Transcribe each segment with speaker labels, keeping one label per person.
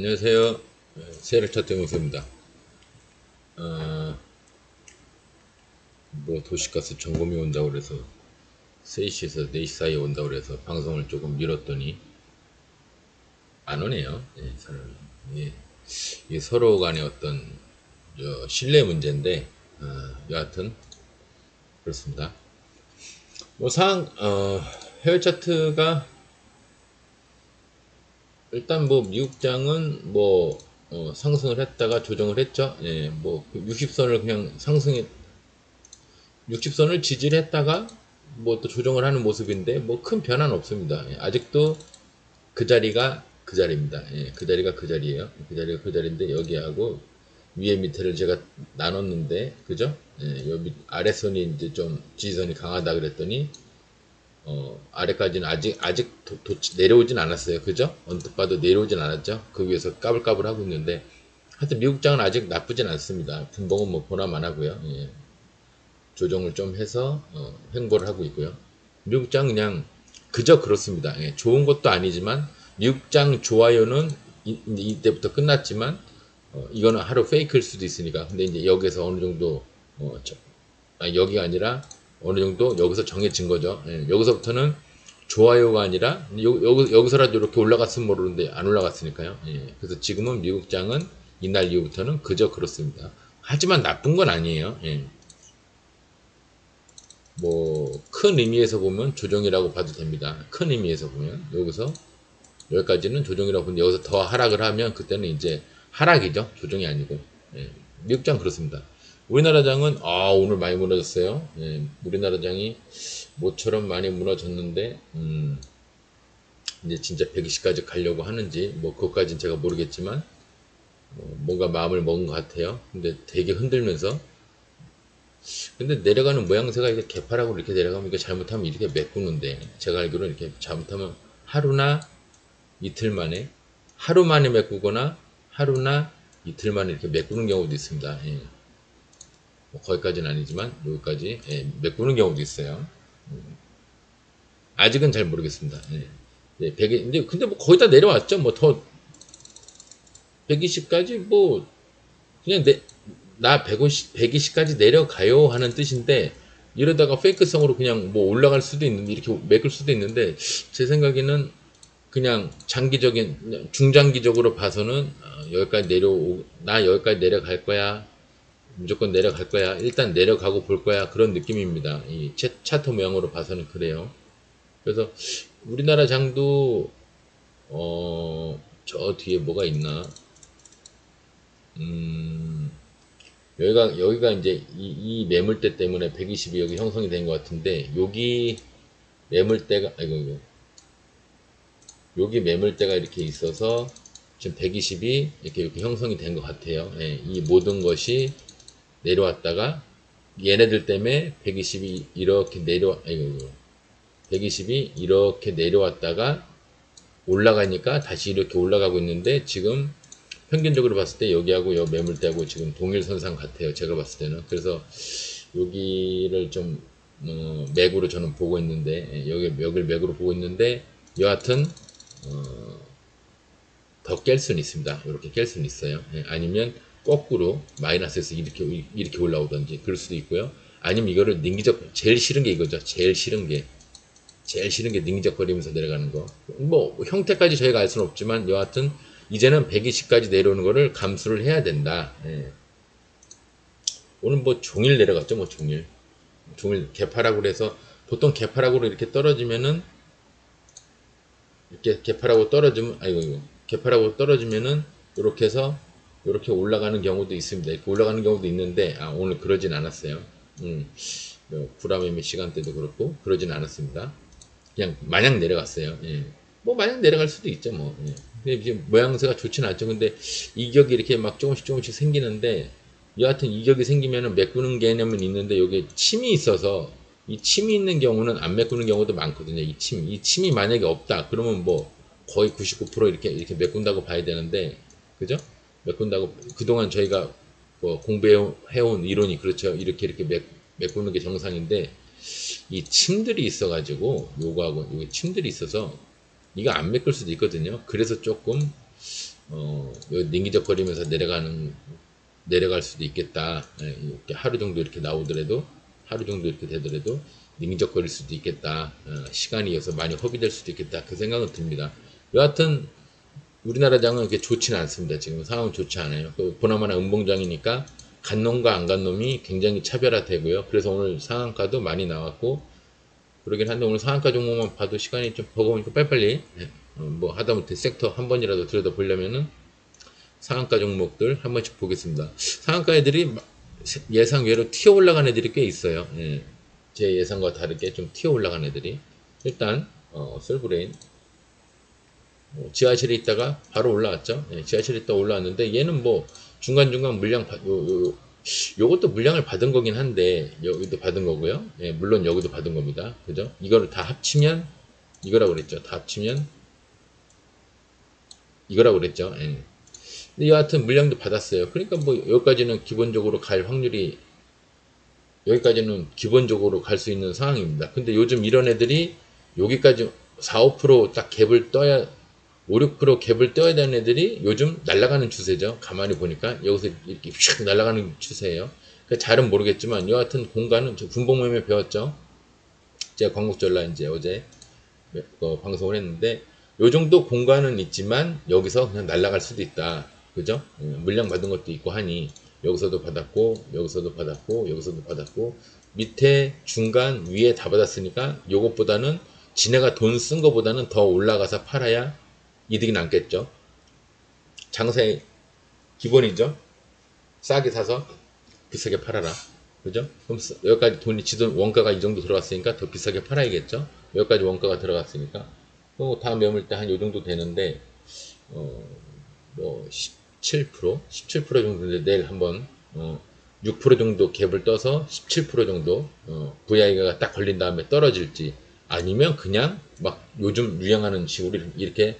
Speaker 1: 안녕하세요. 세를 차태무소입니다. 어, 뭐 도시가스 점검이 온다고 그래서 3시에서 4시 사이에 온다고 그래서 방송을 조금 미뤘더니 안 오네요. 예, 사람이. 예, 이게 서로 간의 어떤 신뢰 문제인데 여하튼 그렇습니다. 뭐 해외 차트가 일단 뭐 미국장은 뭐 상승을 했다가 조정을 했죠. 예, 뭐 60선을 그냥 상승 60선을 지지를 했다가 뭐 또 조정을 하는 모습인데 뭐 큰 변화는 없습니다. 예, 아직도 그 자리가 그 자리입니다. 예, 그 자리가 그 자리예요. 그 자리가 그 자리인데 여기하고 위에 밑에를 제가 나눴는데 그죠? 예, 여기 아래선이 이제 좀 지지선이 강하다 그랬더니 아래까지는 내려오진 않았어요. 그죠? 언뜻 봐도 내려오진 않았죠? 그 위에서 까불까불 하고 있는데 하여튼 미국장은 아직 나쁘진 않습니다. 분봉은 뭐 보나마나고요. 예. 조정을 좀 해서 횡보를 하고 있고요. 미국장 그냥 그저 그렇습니다. 예, 좋은 것도 아니지만 미국장 좋아요는 이때부터 끝났지만 이거는 하루 페이크일 수도 있으니까 근데 이제 여기서 어느 정도 여기가 아니라 어느 정도 여기서 정해진 거죠. 예, 여기서부터는 좋아요가 아니라 여기서라도 이렇게 올라갔으면 모르는데 안 올라갔으니까요. 예, 그래서 지금은 미국장은 이날 이후부터는 그저 그렇습니다. 하지만 나쁜 건 아니에요. 예. 뭐 큰 의미에서 보면 조정이라고 봐도 됩니다. 큰 의미에서 보면 여기까지는 조정이라고 보는데 여기서 더 하락을 하면 그때는 이제 하락이죠. 조정이 아니고. 예, 미국장 그렇습니다. 우리나라 장은 오늘 많이 무너졌어요. 예, 우리나라 장이 모처럼 많이 무너졌는데 이제 진짜 120까지 가려고 하는지 뭐 그것까지는 제가 모르겠지만 뭔가 마음을 먹은 것 같아요. 근데 되게 흔들면서 근데 내려가는 모양새가 이렇게 개파라고 이렇게 내려가면 이게 잘못하면 이렇게 메꾸는데 제가 알기로는 이렇게 잘못하면 하루나 이틀 만에 하루 만에 메꾸거나 하루나 이틀 만에 이렇게 메꾸는 경우도 있습니다. 예. 뭐 거기까지는 아니지만 여기까지 메꾸는 경우도 있어요. 아직은 잘 모르겠습니다. 예. 예, 100, 근데 뭐 거의 다 내려왔죠. 뭐 더 120까지 뭐 그냥 나 150, 120까지 내려가요 하는 뜻인데 이러다가 페이크성으로 그냥 뭐 올라갈 수도 있는데 이렇게 메꿀 수도 있는데 제 생각에는 그냥 장기적인 중장기적으로 봐서는 나 여기까지 내려갈 거야 무조건 내려갈 거야 일단 내려가고 볼 거야 그런 느낌입니다. 이 차트 모양으로 봐서는 그래요. 그래서 우리나라 장도 저 뒤에 뭐가 있나 음 여기가 이제 이 매물대 때문에 120이 여기 형성이 된 것 같은데 매물대가 아이고 여기 매물대가 이렇게 있어서 지금 120이 이렇게 형성이 된 것 같아요. 예, 이 모든 것이 내려왔다가 얘네들 때문에 120이 이렇게 120이 이렇게 내려왔다가 올라가니까 다시 이렇게 올라가고 있는데 지금 평균적으로 봤을 때 여기하고 여 매물대하고 지금 동일선상 같아요. 제가 봤을 때는. 그래서 여기를 좀 맥으로 저는 보고 있는데 여기를 맥으로 보고 있는데 여하튼 더 깰 수는 있습니다. 이렇게 깰 수는 있어요. 아니면 거꾸로 마이너스에서 이렇게 올라오든지 그럴 수도 있고요. 아니면 이거를 제일 싫은 게 이거죠. 제일 싫은 게 닝적거리면서 내려가는 거. 뭐 형태까지 저희가 알 수는 없지만 여하튼 이제는 120까지 내려오는 거를 감수를 해야 된다. 예. 오늘 뭐 종일 내려갔죠. 뭐 종일 개파락으로 해서 보통 개파락으로 이렇게 떨어지면은 이렇게 개파락으로 떨어지면 아이고 개파락으로 떨어지면은 이렇게 해서 이렇게 올라가는 경우도 있습니다. 이렇게 올라가는 경우도 있는데 오늘 그러진 않았어요. 구라매매 시간대도 그렇고 그러진 않았습니다. 그냥 마냥 내려갔어요. 예. 뭐 마냥 내려갈 수도 있죠. 뭐. 예. 근데 지금 모양새가 좋지는 않죠. 근데 이격이 이렇게 막 조금씩 생기는데 여하튼 이격이 생기면은 메꾸는 개념은 있는데 여기 침이 있어서 이 침이 있는 경우는 안 메꾸는 경우도 많거든요. 이 침이 만약에 없다. 그러면 뭐 거의 99% 이렇게 메꾼다고 봐야 되는데 그죠? 메꾼다고 그동안 저희가 뭐 공부해온 이론이 그렇죠. 이렇게 메꾸는 게 정상인데 이 침들이 있어가지고 요거하고 여기 침들이 있어서 이거 안 메꿀 수도 있거든요. 그래서 조금 닝기적거리면서 내려갈 수도 있겠다. 이렇게 하루 정도 이렇게 나오더라도, 하루 정도 이렇게 되더라도, 닝적거릴 수도 있겠다. 시간이 이어서 많이 허비될 수도 있겠다. 그 생각은 듭니다. 여하튼, 우리나라 장은 그렇게 좋지는 않습니다. 지금 상황은 좋지 않아요. 보나마나 음봉장이니까, 간 놈과 안 간 놈이 굉장히 차별화되고요. 그래서 오늘 상한가도 많이 나왔고, 그러긴 한데 오늘 상한가 종목만 봐도 시간이 좀 버거우니까 빨리빨리, 뭐 하다못해 섹터 한 번이라도 들여다보려면은, 상한가 종목들 한 번씩 보겠습니다. 상한가 애들이 예상외로 튀어 올라간 애들이 꽤 있어요. 예. 제 예상과 다르게 좀 튀어 올라간 애들이. 일단 솔브레인 지하실에 있다가 바로 올라왔죠. 예, 지하실에 있다 올라왔는데 얘는 뭐 중간중간 물량 요것도 물량을 받은 거긴 한데 여기도 받은 거고요. 예, 물론 여기도 받은 겁니다. 그죠? 이거를 다 합치면 이거라고 그랬죠. 다 합치면 이거라고 그랬죠. 예. 근데 여하튼 물량도 받았어요. 그러니까 뭐 여기까지는 기본적으로 갈 확률이 여기까지는 기본적으로 갈 수 있는 상황입니다. 근데 요즘 이런 애들이 여기까지 4, 5%딱 갭을 떠야 5, 6% 갭을 떠야 되는 애들이 요즘 날아가는 추세죠. 가만히 보니까 여기서 이렇게 휙 날아가는 추세예요. 그러니까 잘은 모르겠지만 여하튼 공간은 분봉매매 배웠죠. 제가 광국절라 이제 어제 방송을 했는데 요 정도 공간은 있지만 여기서 그냥 날아갈 수도 있다. 그죠? 물량 받은 것도 있고 하니 여기서도 받았고 여기서도 받았고 여기서도 받았고 밑에 중간 위에 다 받았으니까 요것보다는 지네가 돈 쓴 거보다는 더 올라가서 팔아야 이득이 남겠죠. 장사의 기본이죠. 싸게 사서 비싸게 팔아라. 그죠? 그럼 여기까지 돈이 지돈 원가가 이 정도 들어갔으니까 더 비싸게 팔아야겠죠. 여기까지 원가가 들어갔으니까 다음 매물 때 한 요 정도 되는데 뭐 17%, 17% 정도인데 내일 한번 6% 정도 갭을 떠서 17% 정도 VI가 딱 걸린 다음에 떨어질지 아니면 그냥 막 요즘 유행하는 식으로 이렇게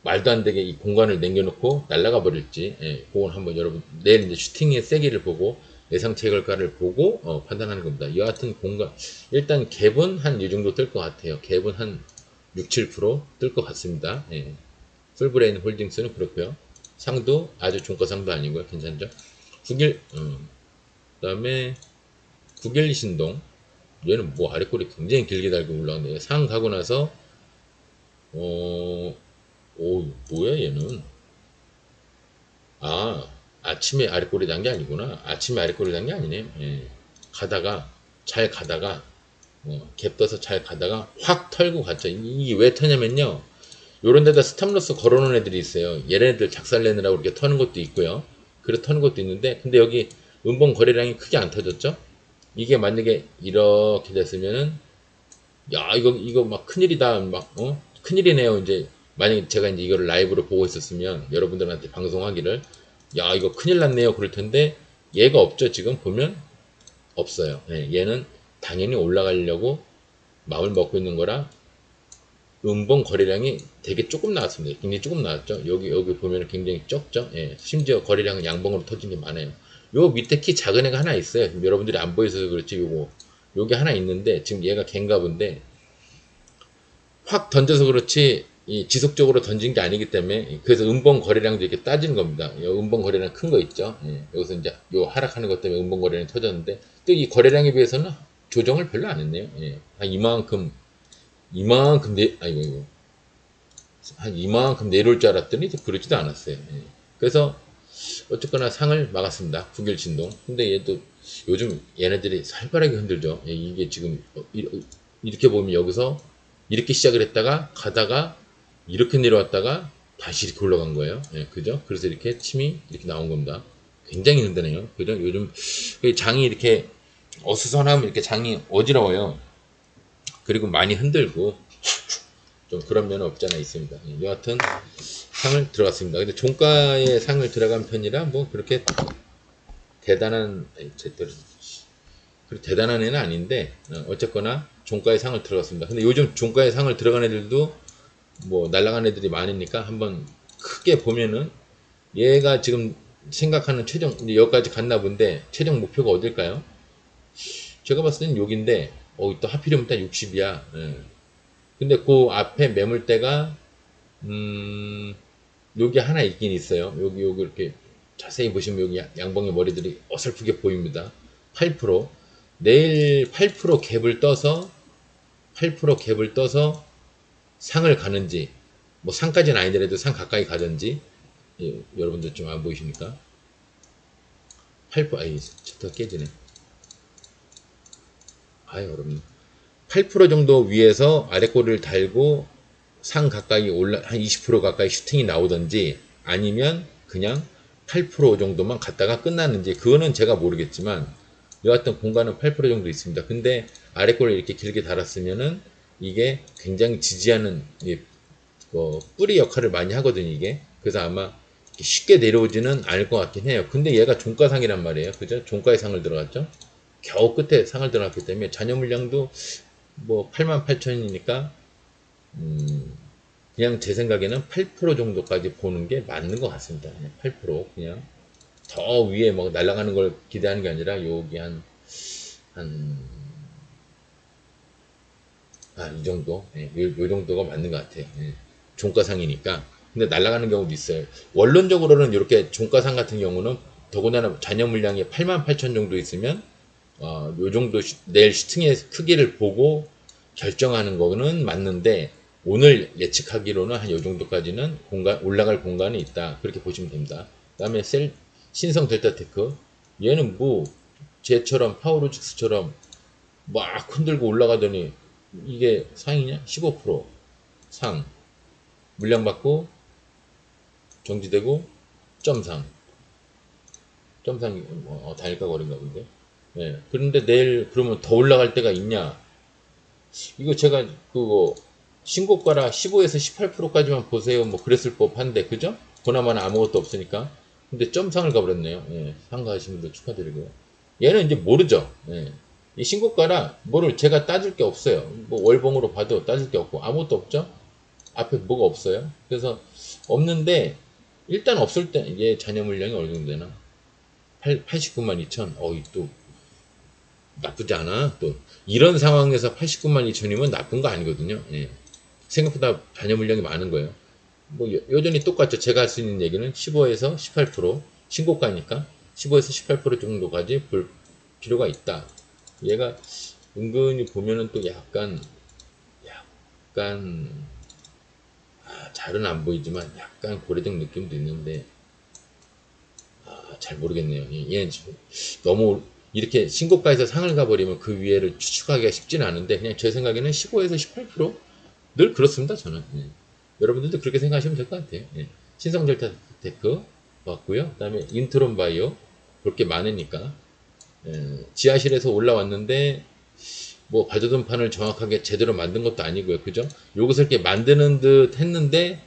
Speaker 1: 말도 안 되게 이 공간을 남겨놓고 날아가 버릴지, 그건 한번 여러분 내일 이제 슈팅의 세기를 보고 예상치 결과를 보고 판단하는 겁니다. 여하튼 공간 일단 갭은 한 이 정도 뜰 것 같아요. 갭은 한 6, 7%뜰 것 같습니다. 풀브레인 홀딩스는 그렇고요. 상도 아주 종가상도 아니고요. 괜찮죠? 그다음에 국일 신동 얘는 뭐 아래꼬리 굉장히 길게 달고 올라왔네요. 상 가고 나서 뭐야 얘는 아침에 아래꼬리 단 게 아니구나. 아침에 아래꼬리 단 게 아니네. 가다가 잘 가다가 갭 떠서 잘 가다가 확 털고 갔죠. 이게 왜 터냐면요. 요런 데다 스탑로스 걸어놓은 애들이 있어요. 얘네들 작살내느라고 이렇게 터는 것도 있고요. 그래 터는 것도 있는데 근데 여기 음봉 거래량이 크게 안 터졌죠. 이게 만약에 이렇게 됐으면은 야 이거 막 큰일이다 막 큰일이네요. 이제 만약에 제가 이제 이거를 라이브로 보고 있었으면 여러분들한테 방송하기를 야 이거 큰일 났네요 그럴 텐데 얘가 없죠. 지금 보면 없어요. 얘는 당연히 올라가려고 마음을 먹고 있는 거라 음봉 거래량이 되게 조금 나왔습니다. 굉장히 조금 나왔죠. 여기 보면 굉장히 적죠. 심지어 거래량은 양봉으로 터진 게 많아요. 요 밑에 키 작은 애가 하나 있어요. 여러분들이 안 보여서 그렇지 요게 하나 있는데 지금 얘가 갠가 본데 확 던져서 그렇지 지속적으로 던진 게 아니기 때문에 그래서 음봉 거래량도 이렇게 따지는 겁니다. 음봉 거래량 큰 거 있죠. 여기서 이제 요 하락하는 것 때문에 음봉 거래량이 터졌는데 또 이 거래량에 비해서는 조정을 별로 안 했네요. 한 이만큼 아이고 한 이만큼 내려올 줄 알았더니 그러지도 않았어요. 그래서 어쨌거나 상을 막았습니다. 국일진동. 근데 얘도 요즘 얘네들이 살벌하게 흔들죠. 이게 지금 이렇게 보면 여기서 이렇게 시작을 했다가 가다가 이렇게 내려왔다가 다시 이렇게 올라간 거예요. 그죠? 그래서 이렇게 침이 이렇게 나온 겁니다. 굉장히 흔드네요. 그죠? 요즘 장이 이렇게 어수선하면 이렇게 장이 어지러워요. 그리고 많이 흔들고 좀 그런 면은 없지 않아 있습니다. 여하튼 상을 들어갔습니다. 근데 종가에 상을 들어간 편이라 뭐 그렇게 대단한 대단한 애는 아닌데 어쨌거나 종가에 상을 들어갔습니다. 근데 요즘 종가에 상을 들어간 애들도 뭐 날아간 애들이 많으니까 한번 크게 보면은 얘가 지금 생각하는 최종 여기까지 갔나 본데 최종 목표가 어딜까요? 제가 봤을 때는 여기인데 또 하필이면 딱 60이야. 근데 그 앞에 매물대가 여기 하나 있긴 있어요. 여기 이렇게 자세히 보시면 여기 양봉의 머리들이 어설프게 보입니다. 8%. 내일 8% 갭을 떠서 8% 갭을 떠서 상을 가는지, 뭐 상까지는 아니더라도 상 가까이 가든지, 예, 여러분들 좀 안 보이십니까? 8%, 아이, 차트가 깨지네. 아이, 어렵네. 8% 정도 위에서 아래꼬리를 달고 상 가까이 한 20% 가까이 슈팅이 나오든지, 아니면 그냥 8% 정도만 갔다가 끝나는지, 그거는 제가 모르겠지만, 여하튼 공간은 8% 정도 있습니다. 근데 아래꼬리를 이렇게 길게 달았으면은 이게 굉장히 지지하는 뿌리 역할을 많이 하거든요, 이게. 그래서 아마 쉽게 내려오지는 않을 것 같긴 해요. 근데 얘가 종가상이란 말이에요. 그죠? 종가의 상을 들어갔죠? 겨우 끝에 상을 들어갔기 때문에 잔여 물량도 뭐 88,000이니까 그냥 제 생각에는 8% 정도까지 보는 게 맞는 것 같습니다. 8% 그냥 더 위에 막 날아가는 걸 기대하는 게 아니라 여기 이 정도? 예, 요 정도가 맞는 것 같아요. 예. 종가상이니까. 근데 날아가는 경우도 있어요. 원론적으로는 이렇게 종가상 같은 경우는 더군다나 잔여 물량이 88,000 정도 있으면 요 정도 내일 슈팅의 크기를 보고 결정하는 거는 맞는데 오늘 예측하기로는 한 요 정도까지는 올라갈 공간이 있다. 그렇게 보시면 됩니다. 그다음에 신성 델타테크 얘는 뭐 쟤처럼 파워로직스처럼 막 흔들고 올라가더니 이게 상이냐? 15% 물량 받고 정지되고 점상 단일가거리인가 본데. 예. 그런데 내일 그러면 더 올라갈 때가 있냐? 이거 제가 그거 신고가라 15에서 18%까지만 보세요. 뭐 그랬을 법한데 그죠? 보나마나 아무것도 없으니까. 근데 점상을 가버렸네요. 예. 상가하신 분들 축하드리고요. 얘는 이제 모르죠. 예. 이 신고가라 뭐를 제가 따질 게 없어요. 뭐 월봉으로 봐도 따질 게 없고 아무것도 없죠. 앞에 뭐가 없어요. 그래서 없는데 일단 없을 때 이게 잔여 물량이 어느 정도 되나? 89만 2천. 어이 또 나쁘지 않아. 또 이런 상황에서 89만 2천이면 나쁜 거 아니거든요. 예. 생각보다 잔여 물량이 많은 거예요. 뭐 여전히 똑같죠. 제가 할 수 있는 얘기는 15에서 18% 신고가니까 15에서 18% 정도까지 볼 필요가 있다. 얘가 은근히 보면은 또 약간 잘은 안 보이지만 약간 고래등 느낌도 있는데 잘 모르겠네요. 얘는 너무 이렇게 신고가에서 상을 가버리면 그 위에를 추측하기가 쉽지는 않은데 그냥 제 생각에는 15에서 18%늘 그렇습니다. 저는. 예. 여러분들도 그렇게 생각하시면 될 것 같아요. 예. 신성델타 테크 왔고요. 그 다음에 인트론 바이오 볼 게 많으니까 지하실에서 올라왔는데 뭐 바조등판을 정확하게 제대로 만든 것도 아니고요. 그죠? 요것을 이렇게 만드는 듯 했는데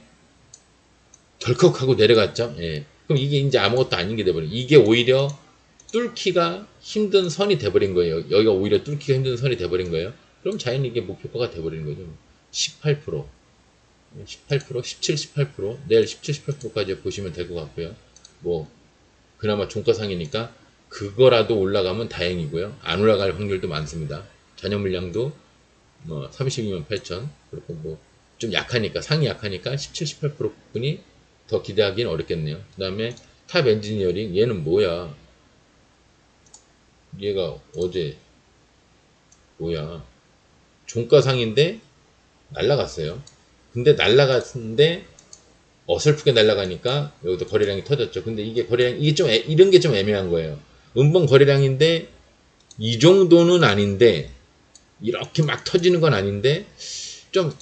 Speaker 1: 덜컥 하고 내려갔죠. 예. 그럼 이게 이제 아무것도 아닌 게 돼버린. 이게 오히려 뚫기가 힘든 선이 돼버린 거예요. 여기가 오히려 뚫기가 힘든 선이 돼버린 거예요. 그럼 자연히 이게 목표가가 돼버리는 거죠. 18%, 18%, 17, 18%, 내일 17, 18%까지 보시면 될 것 같고요. 뭐 그나마 종가상이니까 그거라도 올라가면 다행이고요. 안 올라갈 확률도 많습니다. 잔여 물량도 뭐 32만 8천 그렇고 뭐 좀 약하니까 상이 약하니까 17, 18%분이 더 기대하기는 어렵겠네요. 그 다음에 탑 엔지니어링 얘는 뭐야? 얘가 어제 뭐야? 종가상인데 날라갔어요. 근데 날라갔는데 어설프게 날라가니까 여기도 거래량이 터졌죠. 근데 이게 거래량 이게 좀 이런 게 좀 애매한 거예요. 음봉 거래량인데 이 정도는 아닌데 이렇게 막 터지는 건 아닌데 좀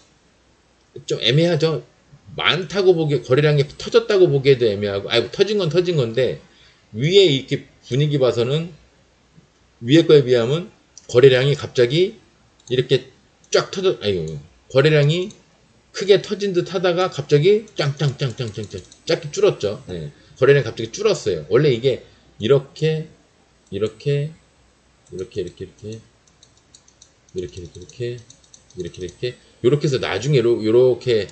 Speaker 1: 애매하죠. 많다고 보기 거래량이 터졌다고 보기에도 애매하고 아이고 터진 건 터진 건데 위에 이렇게 분위기 봐서는 위에 거에 비하면 거래량이 갑자기 이렇게 쫙 거래량이 크게 터진 듯 하다가 갑자기 짱짱짱짱짱짱 짧게 줄었죠. 네. 거래량이 갑자기 줄었어요. 원래 이게 이렇게 이렇게 이렇게 이렇게 이렇게 이렇게 이렇게 이렇게 이렇게 이렇게 이렇게 해서 나중에 이렇게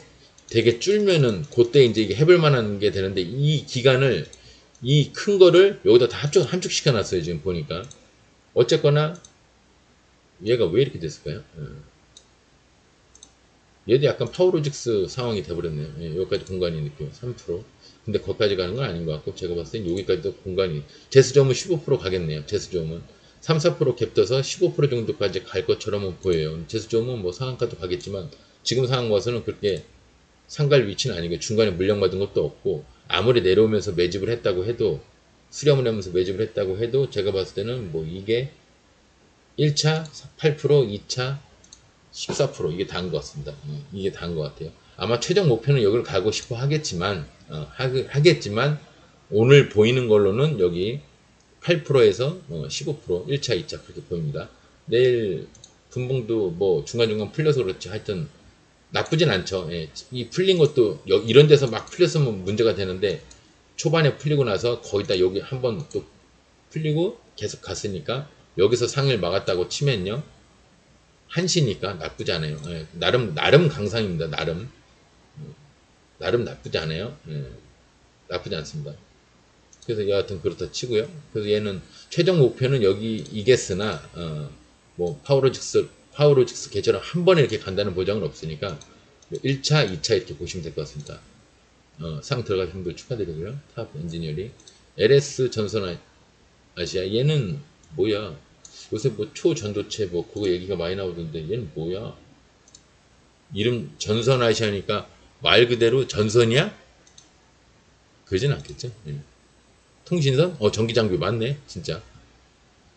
Speaker 1: 되게 줄면은 그때 이제 이게 해볼 만한 게 되는데 이 기간을 이 큰 거를 여기다 다 함축시켜 놨어요. 지금 보니까 어쨌거나 얘가 왜 이렇게 됐을까요? 얘도 약간 파워로직스 상황이 돼버렸네요. 예, 여기까지 공간이 느껴요. 3%. 근데 거기까지 가는 건 아닌 것 같고, 제가 봤을 땐 여기까지도 공간이, 제스점은 15% 가겠네요. 제스점은. 3, 4% 갭떠서 15% 정도까지 갈 것처럼 보여요. 제스점은 뭐 상한가도 가겠지만, 지금 상황 봐서는 그렇게 상갈 위치는 아니고, 중간에 물량받은 것도 없고, 아무리 내려오면서 매집을 했다고 해도, 수렴을 하면서 매집을 했다고 해도, 제가 봤을 때는 뭐 이게 1차 8%, 2차 14% 이게 다인 것 같습니다. 이게 다인 것 같아요. 아마 최종 목표는 여기를 가고 싶어 하겠지만, 하겠지만, 오늘 보이는 걸로는 여기 8%에서 15%, 1차, 2차 그렇게 보입니다. 내일 분봉도 뭐 중간중간 풀려서 그렇지 하여튼 나쁘진 않죠. 예. 이 풀린 것도 이런 데서 막 풀렸으면 문제가 되는데 초반에 풀리고 나서 거의 다 여기 한번 또 풀리고 계속 갔으니까 여기서 상을 막았다고 치면요. 한시니까 나쁘지 않아요. 예. 나름 강상입니다. 나름 나쁘지 않아요. 예. 나쁘지 않습니다. 그래서 여하튼 그렇다 치고요. 그래서 얘는 최종 목표는 여기 이겠으나 뭐 파워로직스 개처럼 한 번에 이렇게 간다는 보장은 없으니까 1차, 2차 이렇게 보시면 될 것 같습니다. 상 들어가신 분들 축하드리고요. 탑 엔지니어링 LS 전선 아시아 얘는 뭐야? 요새 뭐 초전도체 뭐 그거 얘기가 많이 나오던데 얘는 뭐야? 이름 전선 아시아니까 말 그대로 전선이야? 그러진 않겠죠? 예. 통신선? 전기장비 맞네, 진짜.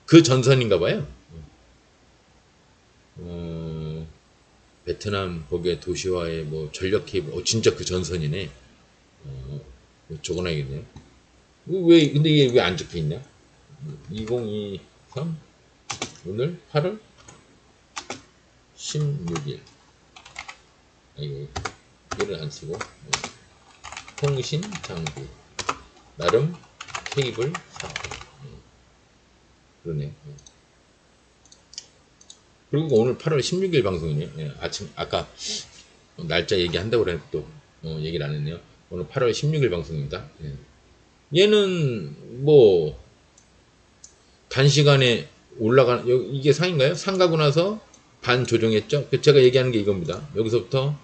Speaker 1: 그 전선인가 봐요. 베트남 거기에 도시와의 뭐 전력 케이블, 진짜 그 전선이네. 적어놔야겠네요. 근데 이게 왜 안 적혀 있냐? 2023 오늘 8월 16일. 아이고, 이를 안 쓰고 통신 장비 나름 케이블 사업. 그러네. 그리고 오늘 8월 16일 방송이네요. 예, 아까 날짜 얘기한다고 그래서 또 얘기를 안 했네요. 오늘 8월 16일 방송입니다. 예. 얘는 뭐 단시간에 이게 상인가요? 상 가고 나서 반 조정했죠? 제가 얘기하는 게 이겁니다. 여기서부터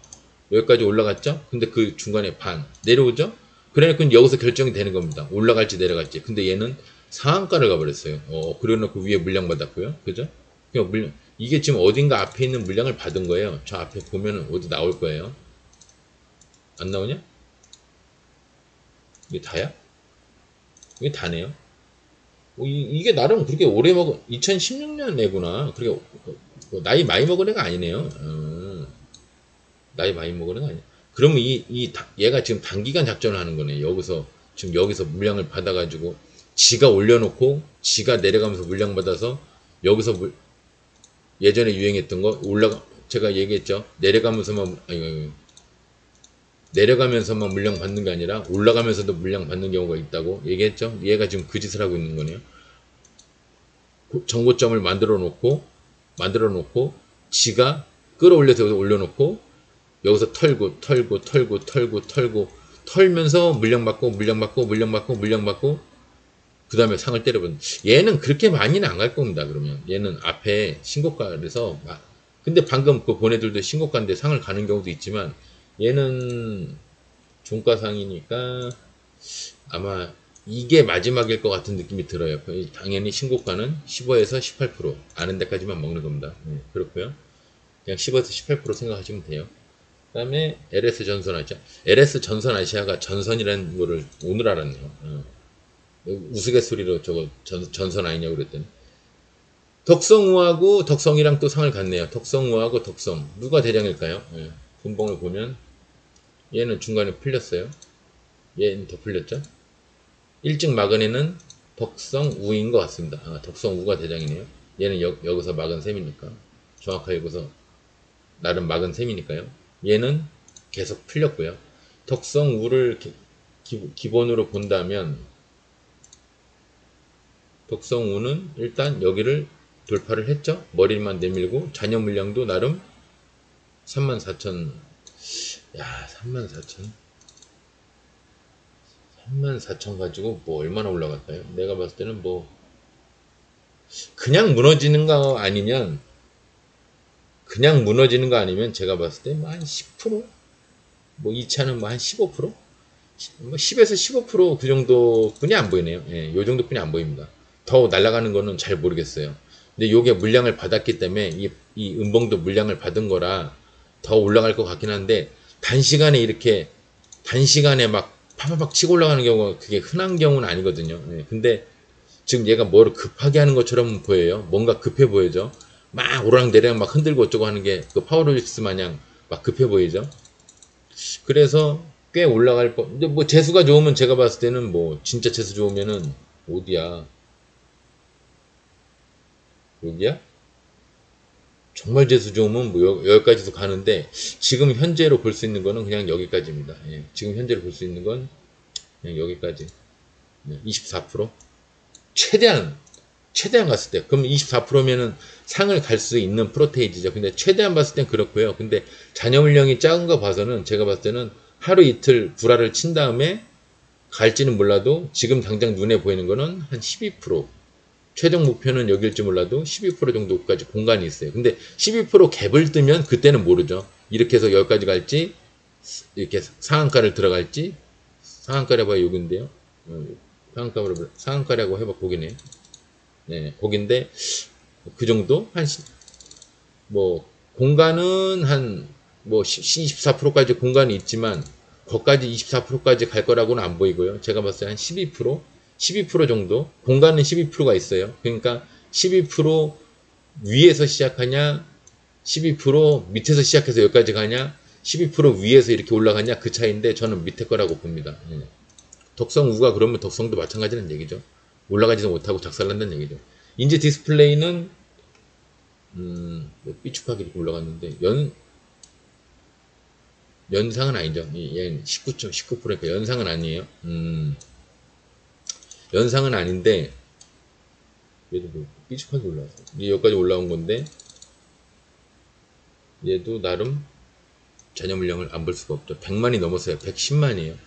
Speaker 1: 여기까지 올라갔죠? 근데 그 중간에 반 내려오죠? 그래놓고 여기서 결정이 되는 겁니다. 올라갈지 내려갈지. 근데 얘는 상한가를 가버렸어요. 그래놓고 위에 물량 받았고요. 그죠? 그냥 이게 지금 어딘가 앞에 있는 물량을 받은 거예요. 저 앞에 보면은 어디 나올 거예요. 안 나오냐? 이게 다야? 이게 다네요. 이게 나름 그렇게 오래 먹은 2016년 애구나. 그렇게 나이 많이 먹은 애가 아니네요. 나이 많이 먹은 애가 아니야. 그러면 얘가 지금 단기간 작전을 하는 거네. 지금 여기서 물량을 받아가지고 지가 올려놓고 지가 내려가면서 물량 받아서 여기서 예전에 유행했던 거 제가 얘기했죠. 내려가면서만 물량 받는 게 아니라 올라가면서도 물량 받는 경우가 있다고 얘기했죠. 얘가 지금 그 짓을 하고 있는 거네요. 정고점을 만들어 놓고 지가 끌어올려서 여기서 올려놓고 여기서 털면서 물량 받고 그 다음에 상을 때려본. 얘는 그렇게 많이는 안 갈 겁니다. 그러면 얘는 앞에 신고가에서 근데 방금 그 보내들도 신고가인데 상을 가는 경우도 있지만 얘는 종가상이니까 아마 이게 마지막일 것 같은 느낌이 들어요. 당연히 신고가는 15에서 18% 아는 데까지만 먹는 겁니다. 그렇고요. 그냥 15에서 18% 생각하시면 돼요. 그 다음에 LS 전선 아시아. LS 전선 아시아가 전선이라는 거를 오늘 알았네요. 우스갯소리로 저거 전선 아니냐고 그랬더니. 덕성우하고 덕성이랑 또 상을 갔네요. 덕성우하고 덕성. 누가 대장일까요? 분봉을 보면 얘는 중간에 풀렸어요. 얘는 더 풀렸죠. 일찍 막은 애는 덕성우인 것 같습니다. 덕성우가 대장이네요. 얘는 여기서 막은 셈이니까. 정확하게 여기서 나름 막은 셈이니까요. 얘는 계속 풀렸고요. 덕성우를 기본으로 본다면 덕성우는 일단 여기를 돌파를 했죠. 머리만 내밀고 잔여 물량도 나름 34,000. 야, 34,000 가지고 뭐 얼마나 올라갈까요? 내가 봤을 때는 뭐 그냥 무너지는 거 아니면 그냥 무너지는 거 아니면 제가 봤을 때 뭐 한 10%? 뭐 2차는 뭐 한 15%? 뭐 10에서 15%그 정도뿐이 안 보이네요. 예, 요 정도뿐이 안 보입니다. 더 날아가는 거는 잘 모르겠어요. 근데 요게 물량을 받았기 때문에 이 음봉도 물량을 받은 거라 더 올라갈 것 같긴 한데 단시간에 이렇게 단시간에 막 파파박 치고 올라가는 경우가 그게 흔한 경우는 아니거든요. 예, 근데 지금 얘가 뭐를 급하게 하는 것처럼 보여요. 뭔가 급해 보여죠. 막 오랑내리랑 막 흔들고 어쩌고 하는 게 그 파워로직스 마냥 막 급해 보이죠. 그래서 꽤 올라갈 거. 근데 뭐 재수가 좋으면 제가 봤을 때는 뭐 진짜 재수 좋으면은 어디야? 여기야? 정말 재수 좋으면 뭐 여기까지도 가는데 지금 현재로 볼 수 있는 거는 그냥 여기까지입니다. 예, 지금 현재로 볼 수 있는 건 그냥 여기까지. 24%? 최대한 최대한 갔을 때 그럼 24%면은 상을 갈 수 있는 프로테이지죠. 근데 최대한 봤을 땐 그렇고요. 근데 잔여 물량이 작은 거 봐서는 제가 봤을 때는 하루 이틀 불화를 친 다음에 갈지는 몰라도 지금 당장 눈에 보이는 거는 한 12%. 최종 목표는 여기일지 몰라도 12% 정도까지 공간이 있어요. 근데 12% 갭을 뜨면 그때는 모르죠. 이렇게 해서 여기까지 갈지 이렇게 상한가를 들어갈지 상한가를 해봐야 여기인데요. 상한가라고 해봐 보기네. 네, 거긴데 그 정도 뭐 공간은 한 뭐 24%까지 공간이 있지만 거기까지 24%까지 갈 거라고는 안 보이고요. 제가 봤을 때 한 12% 정도 공간은 12%가 있어요. 그러니까 12% 위에서 시작하냐 12% 밑에서 시작해서 여기까지 가냐 12% 위에서 이렇게 올라가냐 그 차이인데 저는 밑에 거라고 봅니다. 덕성 우가 그러면 덕성도 마찬가지라는 얘기죠. 올라가지도 못하고 작살난다는 얘기죠. 인지 디스플레이는 뭐 삐죽하게 이렇게 올라갔는데 연상은 아니죠. 얘는 19.19%니까 연상은 아니에요. 연상은 아닌데 얘도 뭐 삐죽하게 올라왔어. 여기까지 올라온 건데 얘도 나름 잔여 물량을 안 볼 수가 없죠. 100만이 넘었어요. 110만이에요.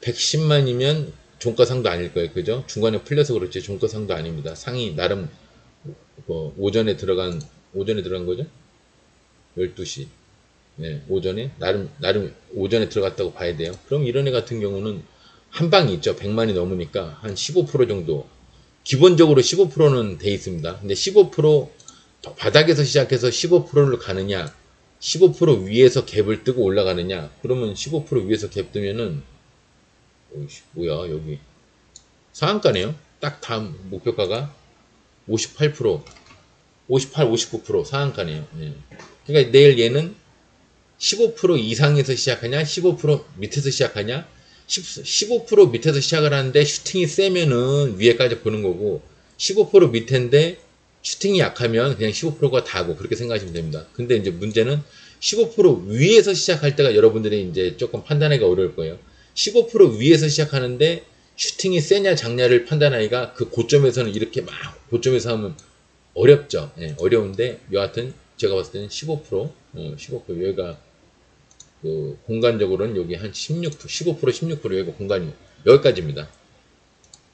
Speaker 1: 110만이면 종가상도 아닐 거예요. 그죠? 중간에 풀려서 그렇지 종가상도 아닙니다. 상이 나름 뭐 오전에 들어간 거죠? 12시. 네, 오전에 나름 오전에 들어갔다고 봐야 돼요. 그럼 이런 애 같은 경우는 한 방이 있죠. 100만이 넘으니까 한 15% 정도. 기본적으로 15%는 돼 있습니다. 근데 15% 바닥에서 시작해서 15%를 가느냐, 15% 위에서 갭을 뜨고 올라가느냐. 그러면 15% 위에서 갭 뜨면은 뭐야 여기 상한가네요. 딱 다음 목표가가 58%, 58, 59% 상한가네요. 예. 그러니까 내일 얘는 15% 이상에서 시작하냐, 15% 밑에서 시작하냐, 15% 밑에서 시작을 하는데 슈팅이 세면은 위에까지 보는 거고, 15% 밑인데 슈팅이 약하면 그냥 15%가 다고 그렇게 생각하시면 됩니다. 근데 이제 문제는 15% 위에서 시작할 때가 여러분들이 이제 조금 판단하기가 어려울 거예요. 15% 위에서 시작하는데 슈팅이 세냐 작냐를 판단하기가 그 고점에서는 이렇게 막 고점에서 하면 어렵죠. 예, 어려운데 여하튼 제가 봤을 때는 15%, 15% 여기가 그 공간적으로는 여기 한 16%, 15%, 16% 여기가 공간이 여기까지입니다.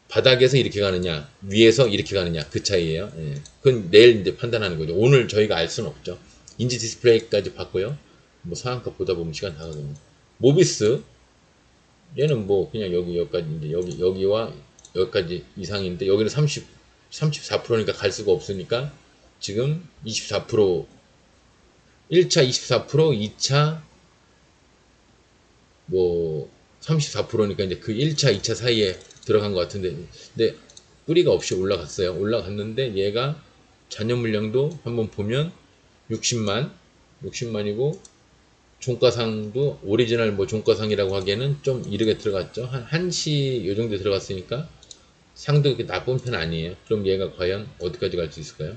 Speaker 1: 바닥에서 이렇게 가느냐, 위에서 이렇게 가느냐 그 차이예요. 예. 그건 내일 이제 판단하는 거죠. 오늘 저희가 알 수는 없죠. 인지 디스플레이까지 봤고요. 뭐 상한가 보다 보면 시간 다 가거든요. 모비스 얘는 뭐 그냥 여기까지 이제 여기와 여기까지 이상인데 여기는 34%니까 갈 수가 없으니까 지금 24% 1차 24% 2차 뭐 34%니까 이제 그 1차 2차 사이에 들어간 것 같은데 근데 뿌리가 없이 올라갔어요. 올라갔는데 얘가 잔여 물량도 한번 보면 60만이고 종가상도 오리지널 뭐 종가상이라고 하기에는 좀 이르게 들어갔죠. 한 1시 요 정도 들어갔으니까 상도 그렇게 나쁜 편 아니에요. 그럼 얘가 과연 어디까지 갈 수 있을까요?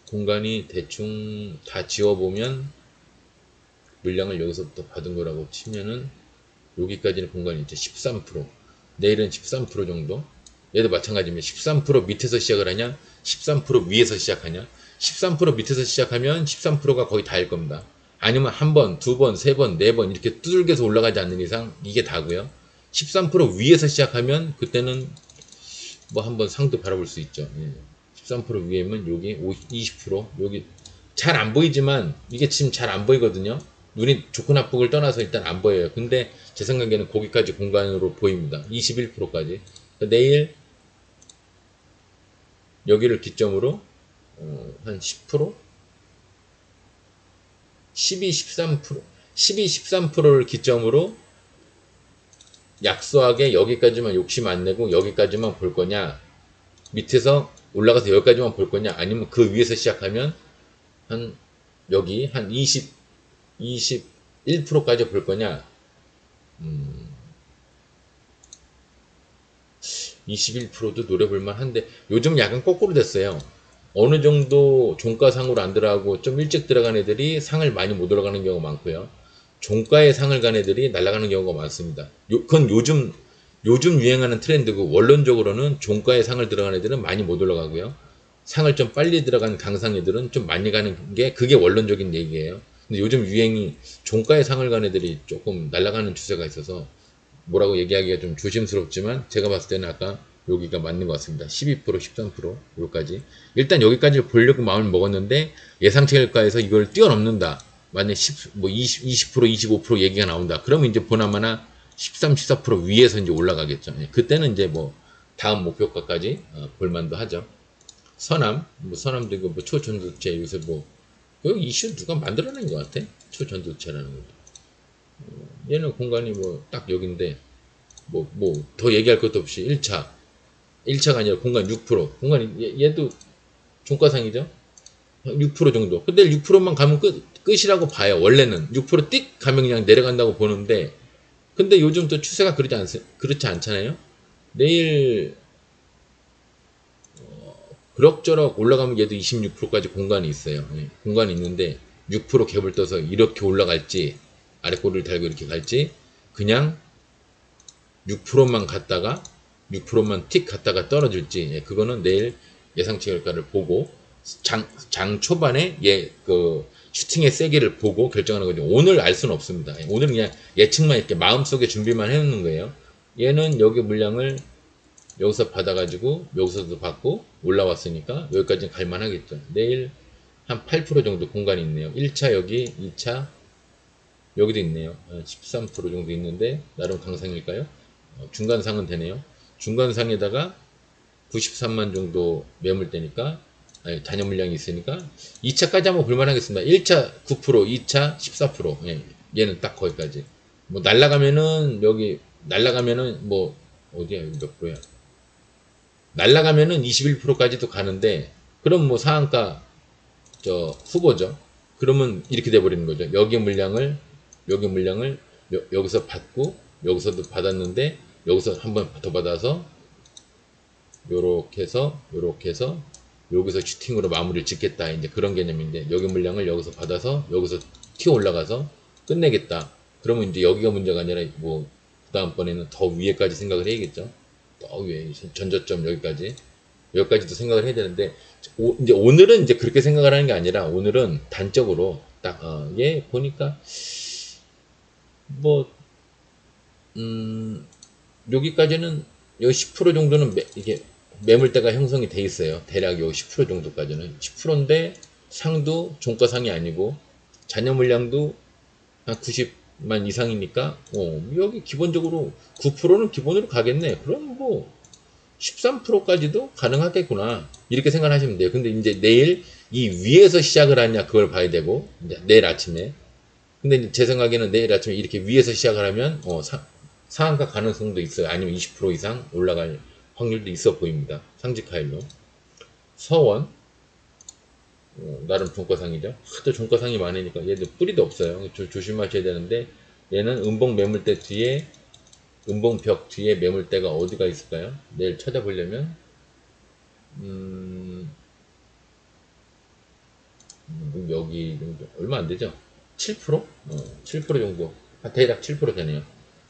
Speaker 1: 공간이 대충 다 지워보면 물량을 여기서부터 받은 거라고 치면은 여기까지는 공간이 이제 13%. 내일은 13% 정도. 얘도 마찬가지입니다. 13% 밑에서 시작을 하냐? 13% 위에서 시작하냐? 13% 밑에서 시작하면 13%가 거의 다일 겁니다. 아니면 한 번, 두 번, 세 번, 네 번 이렇게 두들겨서 올라가지 않는 이상 이게 다고요. 13% 위에서 시작하면 그때는 뭐 한번 상도 바라볼 수 있죠. 13% 위에면 여기 20%, 여기 잘 안 보이지만 이게 지금 잘 안 보이거든요. 눈이 좋고 나쁘고를 떠나서 일단 안 보여요. 근데 제 생각에는 거기까지 공간으로 보입니다. 21%까지. 내일 여기를 기점으로 한 10%? 12, 13%, 12, 13%를 기점으로 약소하게 여기까지만 욕심 안 내고 여기까지만 볼 거냐, 밑에서 올라가서 여기까지만 볼 거냐, 아니면 그 위에서 시작하면 한 여기 한 20, 21%까지 볼 거냐. 21%도 노려볼만 한데 요즘 약간 거꾸로 됐어요. 어느 정도 종가상으로 안 들어가고 좀 일찍 들어간 애들이 상을 많이 못 올라가는 경우가 많고요. 종가에 상을 간 애들이 날아가는 경우가 많습니다. 그건 요즘 유행하는 트렌드고, 원론적으로는 종가에 상을 들어간 애들은 많이 못 올라가고요. 상을 좀 빨리 들어간 강상 애들은 좀 많이 가는 게, 그게 원론적인 얘기예요. 근데 요즘 유행이 종가에 상을 간 애들이 조금 날아가는 추세가 있어서 뭐라고 얘기하기가 좀 조심스럽지만, 제가 봤을 때는 아까 여기가 맞는 것 같습니다. 12%, 13% 여기까지. 일단 여기까지 보려고 마음을 먹었는데 예상치 결과에서 이걸 뛰어넘는다. 만약 20%, 25% 얘기가 나온다. 그러면 이제 보나마나 13, 14% 위에서 이제 올라가겠죠. 그때는 이제 뭐 다음 목표가까지 볼만도 하죠. 서남, 뭐 서남도 이거 뭐 초전도체 요새 뭐 여기 이슈 누가 만들어낸 것 같아? 초전도체라는 거. 얘는 공간이 뭐 딱 여기인데 뭐 더 얘기할 것도 없이 1차가 아니라 공간 6%. 공간이 얘도 종가상이죠. 6% 정도. 근데 6%만 가면 끝이라고 봐요. 원래는 6%띡 가면 그냥 내려간다고 보는데, 근데 요즘 또 추세가 그렇지 않잖아요. 내일 그럭저럭 올라가면 얘도 26%까지 공간이 있어요. 공간이 있는데 6% 갭을 떠서 이렇게 올라갈지, 아래꼬리를 달고 이렇게 갈지, 그냥 6%만 갔다가 6%만 틱 갔다가 떨어질지, 그거는 내일 예상치 결과를 보고 장 초반에 그 슈팅의 세기를 보고 결정하는 거죠. 오늘 알 수는 없습니다. 오늘은 그냥 예측만 이렇게 마음속에 준비만 해놓는 거예요. 얘는 여기 물량을 여기서 받아가지고 여기서도 받고 올라왔으니까 여기까지는 갈만 하겠죠. 내일 한 8% 정도 공간이 있네요. 1차 여기, 2차 여기도 있네요. 13% 정도 있는데 나름 강상일까요? 중간상은 되네요. 중간상에다가 93만 정도 매물대니까, 잔여 물량이 있으니까 2차까지 한번 볼만하겠습니다. 1차 9%, 2차 14%. 얘는 딱 거기까지. 뭐 날라가면은 여기 날라가면은 뭐 어디야, 여기 몇 프로야? 날라가면은 21%까지도 가는데, 그럼 뭐 상한가 후보죠. 그러면 이렇게 돼버리는 거죠. 여기 물량을 여기서 받고 여기서도 받았는데 여기서 한번 더 받아서 요렇게 해서 여기서 슈팅으로 마무리를 짓겠다, 이제 그런 개념인데, 여기 물량을 여기서 받아서 여기서 튀어 올라가서 끝내겠다. 그러면 이제 여기가 문제가 아니라 뭐 그다음번에는 더 위에까지 생각을 해야겠죠. 더 위에 전저점 여기까지도 생각을 해야 되는데, 이제 오늘은 이제 그렇게 생각을 하는 게 아니라, 오늘은 단적으로 딱 얘 보니까 뭐 여기까지는 요 10% 정도는 이게 매물대가 형성이 돼 있어요. 대략 요 10% 정도까지는 10%인데 상도 종가상이 아니고 잔여 물량도 한 90만 이상이니까 여기 기본적으로 9%는 기본으로 가겠네. 그럼 뭐 13%까지도 가능하겠구나, 이렇게 생각하시면 돼요. 근데 이제 내일 이 위에서 시작을 하냐 그걸 봐야 되고, 이제 내일 아침에. 근데 제 생각에는 내일 아침에 이렇게 위에서 시작을 하면 상한가 가능성도 있어요. 아니면 20% 이상 올라갈 확률도 있어 보입니다. 상직하일로. 서원 나름 종가상이죠. 하도 종가상이 많으니까 얘도 뿌리도 없어요. 조심하셔야 되는데, 얘는 음봉 매물대 뒤에, 음봉 벽 뒤에 매물대가 어디가 있을까요? 내일 찾아보려면 여기 정도, 얼마 안 되죠? 7%? 7% 정도, 대략 7% 되네요.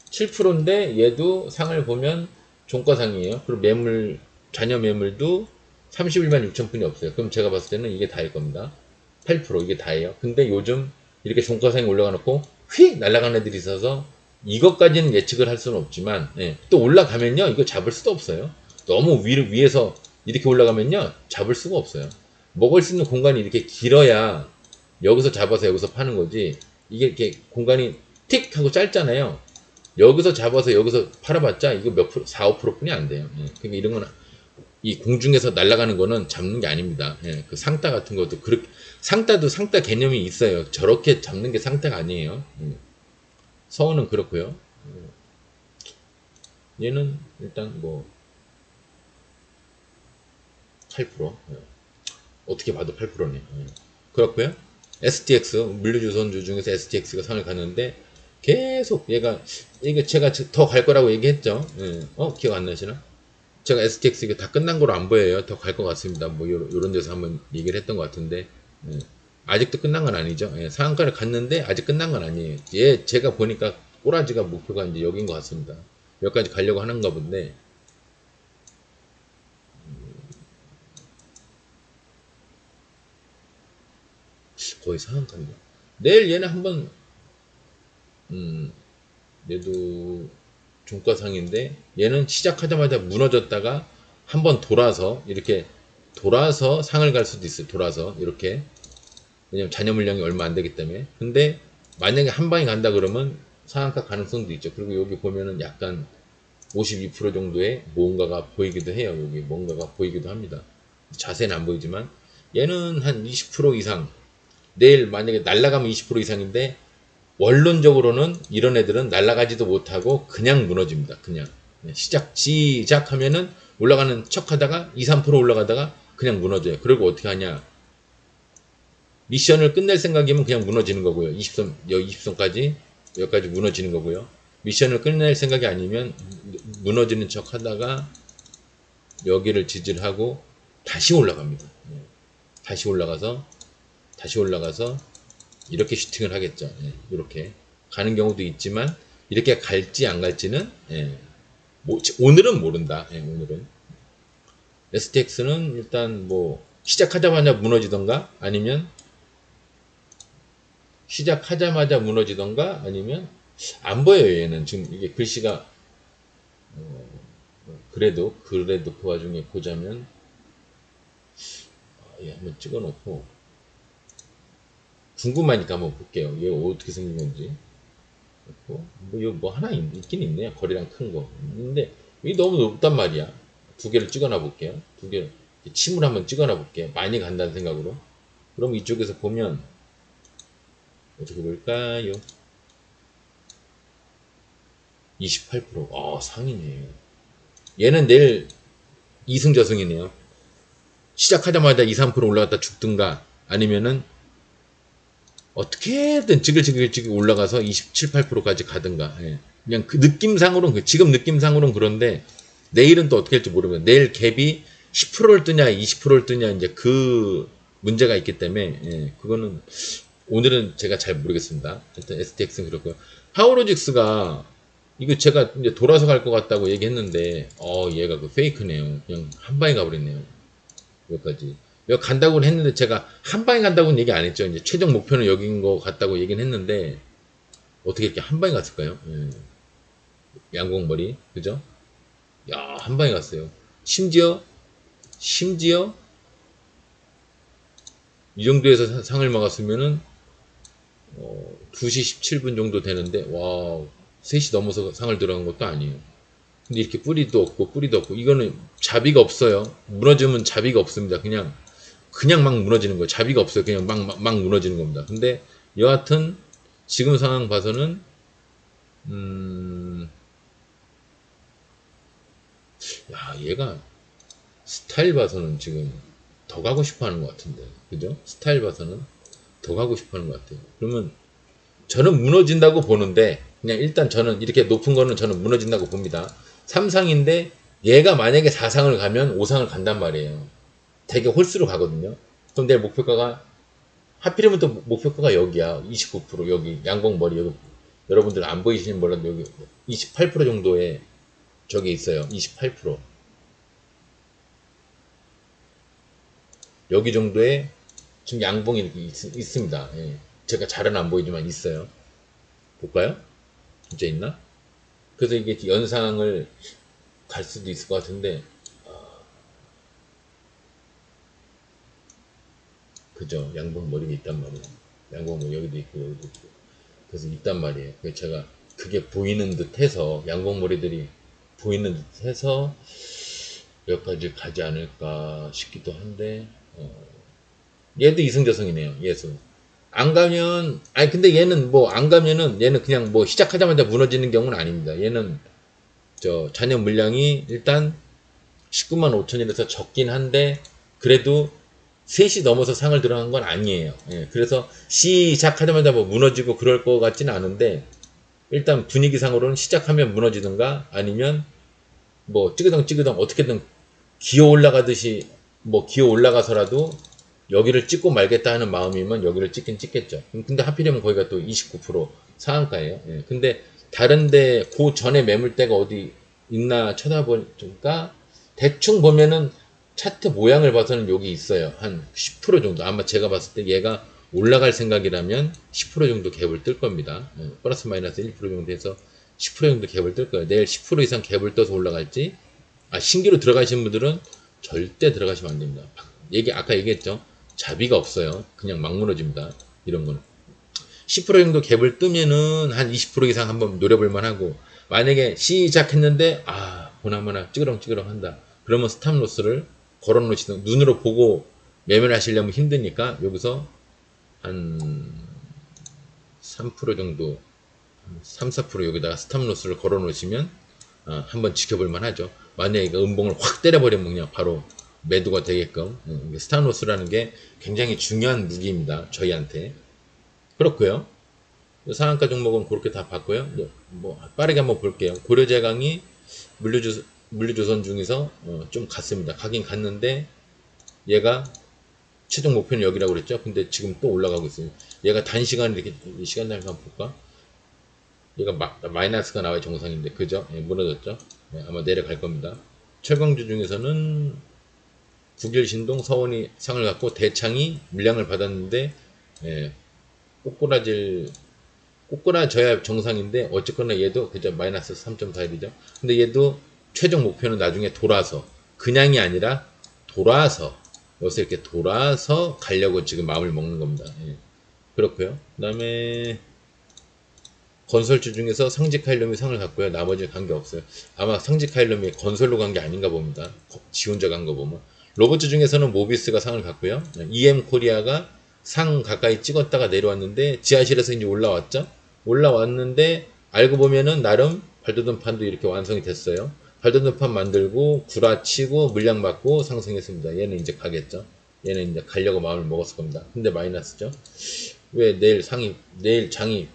Speaker 1: 7%인데 얘도 상을 보면 종가상이에요. 그리고 잔여 매물도 31만 6천 푼이 없어요. 그럼 제가 봤을 때는 이게 다일 겁니다. 8% 이게 다예요. 근데 요즘 이렇게 종가상이 올라가 놓고 휙 날아가는 애들이 있어서 이것까지는 예측을 할 수는 없지만, 또 올라가면요 이거 잡을 수도 없어요. 너무 위에서 이렇게 올라가면요 잡을 수가 없어요. 먹을 수 있는 공간이 이렇게 길어야 여기서 잡아서 여기서 파는 거지. 이게 이렇게 공간이 틱 하고 짧잖아요. 여기서 잡아서 여기서 팔아봤자 이거 몇 프로, 4, 5% 뿐이 안 돼요. 예. 그러니까 이런 거는 이 공중에서 날아가는 거는 잡는 게 아닙니다. 예. 그 상따 같은 것도 그렇게 상따도 상따 개념이 있어요. 저렇게 잡는 게 상따가 아니에요. 서우는 그렇고요. 얘는 일단 뭐 8%. 예. 어떻게 봐도 8%네. 예. 그렇고요. STX 물류주선주 중에서 STX가 상을 갔는데 계속 얘가 이게 제가 더 갈 거라고 얘기했죠. 예. 기억 안 나시나? 제가 STX 이게 다 끝난 거로 안 보여요. 더 갈 것 같습니다. 뭐 요런 데서 한번 얘기를 했던 것 같은데 예. 아직도 끝난 건 아니죠. 예. 상한가를 갔는데 아직 끝난 건 아니에요. 얘 제가 보니까 꼬라지가 목표가 이제 여긴 것 같습니다. 여기까지 가려고 하는가 본데 거의 상한가인데 내일 얘는 한번 얘도 종가상인데 얘는 시작하자마자 무너졌다가 한번 돌아서 이렇게 돌아서 상을 갈 수도 있어요. 돌아서 이렇게 왜냐면 잔여 물량이 얼마 안 되기 때문에 근데 만약에 한 방에 간다 그러면 상한가 가능성도 있죠. 그리고 여기 보면은 약간 52% 정도의 뭔가가 보이기도 해요. 여기 뭔가가 보이기도 합니다. 자세는 안 보이지만 얘는 한 20% 이상 내일 만약에 날라가면 20% 이상인데 원론적으로는 이런 애들은 날아가지도 못하고 그냥 무너집니다. 그냥 시작하면은 올라가는 척하다가 2, 3% 올라가다가 그냥 무너져요. 그리고 어떻게 하냐? 미션을 끝낼 생각이면 그냥 무너지는 거고요. 20선, 20선까지 여기까지 무너지는 거고요. 미션을 끝낼 생각이 아니면 무너지는 척하다가 여기를 지지하고 다시 올라갑니다. 다시 올라가서 이렇게 슈팅을 하겠죠. 이렇게 가는 경우도 있지만 이렇게 갈지 안 갈지는 오늘은 모른다. 오늘은 STX는 일단 뭐 시작하자마자 무너지던가 아니면 시작하자마자 무너지던가 아니면 안 보여요. 얘는 지금 이게 글씨가 그래도 그 와중에 보자면 한번 찍어놓고 궁금하니까 한번 볼게요. 얘 어떻게 생긴 건지. 뭐 이거 뭐 하나 있긴 있네요. 거리랑 큰 거. 근데 이게 너무 높단 말이야. 두 개를 찍어놔 볼게요. 두 개, 침을 한번 찍어놔 볼게요. 많이 간다는 생각으로. 그럼 이쪽에서 보면 어떻게 볼까요? 28%. 상이네요. 얘는 내일 이승저승이네요. 시작하자마자 2, 3% 올라갔다 죽든가 아니면은 어떻게든 찌글찌글 올라가서 27, 8%까지 가든가. 예. 그냥 그 느낌상으로는 지금 느낌상으로는 그런데 내일은 또 어떻게 할지 모르면 내일 갭이 10%를 뜨냐 20%를 뜨냐 이제 그 문제가 있기 때문에 그거는 오늘은 제가 잘 모르겠습니다. 일단 STX는 그렇고요. 파워로직스가 이거 제가 이제 돌아서 갈 것 같다고 얘기했는데 얘가 그 페이크네요. 그냥 한 방에 가버렸네요. 여기까지. 여기 간다고는 했는데 제가 한 방에 간다고는 얘기 안 했죠. 이제 최종 목표는 여기인 것 같다고 얘기는 했는데 어떻게 이렇게 한 방에 갔을까요? 양궁머리 그죠? 야, 한 방에 갔어요. 심지어 이 정도에서 상을 먹었으면은 2시 17분 정도 되는데 와 3시 넘어서 상을 들어간 것도 아니에요. 근데 이렇게 뿌리도 없고 이거는 자비가 없어요. 무너지면 자비가 없습니다. 그냥 막 무너지는 거예요. 자비가 없어요. 그냥 막 무너지는 겁니다. 근데 여하튼 지금 상황 봐서는 얘가 스타일 봐서는 지금 더 가고 싶어 하는 것 같은데 그죠? 스타일 봐서는 더 가고 싶어 하는 것 같아요. 그러면 저는 무너진다고 보는데 그냥 일단 저는 이렇게 높은 거는 저는 무너진다고 봅니다. 3상인데 얘가 만약에 4상을 가면 5상을 간단 말이에요. 되게 홀수로 가거든요. 그럼 내 목표가가 하필이면 또 목표가가 여기야. 29% 여기 양봉머리 여기 여러분들 안 보이시는 몰라도 여기 28% 정도의 저기 있어요. 28% 여기 정도의 지금 양봉이 이렇게 있습니다. 제가 잘은 안 보이지만 있어요. 볼까요? 진짜 있나? 그래서 이게 연상을 갈 수도 있을 것 같은데 그죠? 양봉 머리가 있단 말이에요. 양봉머리 여기도 있고 여기도 있고. 그래서 있단 말이에요. 그래서 제가 그게 보이는 듯 해서 양봉머리들이 보이는 듯 해서 여기까지 가지 않을까 싶기도 한데 얘도 이승저승이네요. 예수. 안 가면 아니 근데 얘는 뭐 안 가면은 얘는 그냥 뭐 시작하자마자 무너지는 경우는 아닙니다. 얘는 저 잔여 물량이 일단 19만 5천이라서 적긴 한데 그래도 3시 넘어서 상을 들어간 건 아니에요. 예, 그래서 시작하자마자 뭐 무너지고 그럴 것 같지는 않은데 일단 분위기상으로는 시작하면 무너지든가 아니면 뭐 찌그덩 어떻게든 기어 올라가듯이 뭐 기어 올라가서라도 여기를 찍고 말겠다 하는 마음이면 여기를 찍긴 찍겠죠. 근데 하필이면 거기가 또 29% 상한가예요. 예, 근데 다른데 그 전에 매물대가 어디 있나 쳐다보니까 대충 보면은 차트 모양을 봐서는 여기 있어요. 한 10% 정도. 아마 제가 봤을 때 얘가 올라갈 생각이라면 10% 정도 갭을 뜰 겁니다. 예, 플러스 마이너스 1% 정도 해서 10% 정도 갭을 뜰 거예요. 내일 10% 이상 갭을 떠서 올라갈지. 신규로 들어가신 분들은 절대 들어가시면 안 됩니다. 아까 얘기했죠. 자비가 없어요. 그냥 막 무너집니다. 이런 거는. 10% 정도 갭을 뜨면은 한 20% 이상 한번 노려볼만 하고, 만약에 시작했는데, 보나마나 찌그렁 한다. 그러면 스탑로스를 걸어 놓으시든, 눈으로 보고 매매를 하시려면 힘드니까, 여기서 한 3% 정도, 3, 4% 여기다가 스탑로스를 걸어 놓으시면, 한번 지켜볼만 하죠. 만약에 음봉을 확 때려버리면 그냥 바로 매도가 되게끔. 스탑로스라는 게 굉장히 중요한 무기입니다. 저희한테. 그렇고요. 상한가 종목은 그렇게 다 봤고요. 뭐 빠르게 한번 볼게요. 고려제강이 물류조선 중에서 좀 갔습니다. 가긴 갔는데 얘가 최종 목표는 여기라고 그랬죠. 근데 지금 또 올라가고 있어요. 얘가 단시간에 이렇게 시간 단위로 한번 볼까? 얘가 마이너스가 나와야 정상인데 그죠? 예, 무너졌죠. 예, 아마 내려갈 겁니다. 철강주 중에서는 국일신동, 서원이 상을 갖고 대창이 물량을 받았는데 예, 꼬꾸라져야 정상인데 어쨌거나 얘도 그저 마이너스 3.41이죠. 근데 얘도 최종 목표는 나중에 돌아서 그냥이 아니라 돌아서 여기서 이렇게 돌아서 가려고 지금 마음을 먹는 겁니다. 예. 그렇고요. 그 다음에 건설주 중에서 상직하일lum이 상을 갖고요. 나머지는 간 게 없어요. 아마 상직하일lum이 건설로 간 게 아닌가 봅니다. 지 혼자 간 거 보면. 로봇주 중에서는 모비스가 상을 갖고요. EM코리아가 상 가까이 찍었다가 내려왔는데 지하실에서 이제 올라왔죠. 올라왔는데 알고 보면은 나름 발도전판도 이렇게 완성이 됐어요. 발도전판 만들고 구라치고 물량 받고 상승했습니다. 얘는 이제 가겠죠. 얘는 이제 가려고 마음을 먹었을 겁니다. 근데 마이너스죠. 왜 내일 장이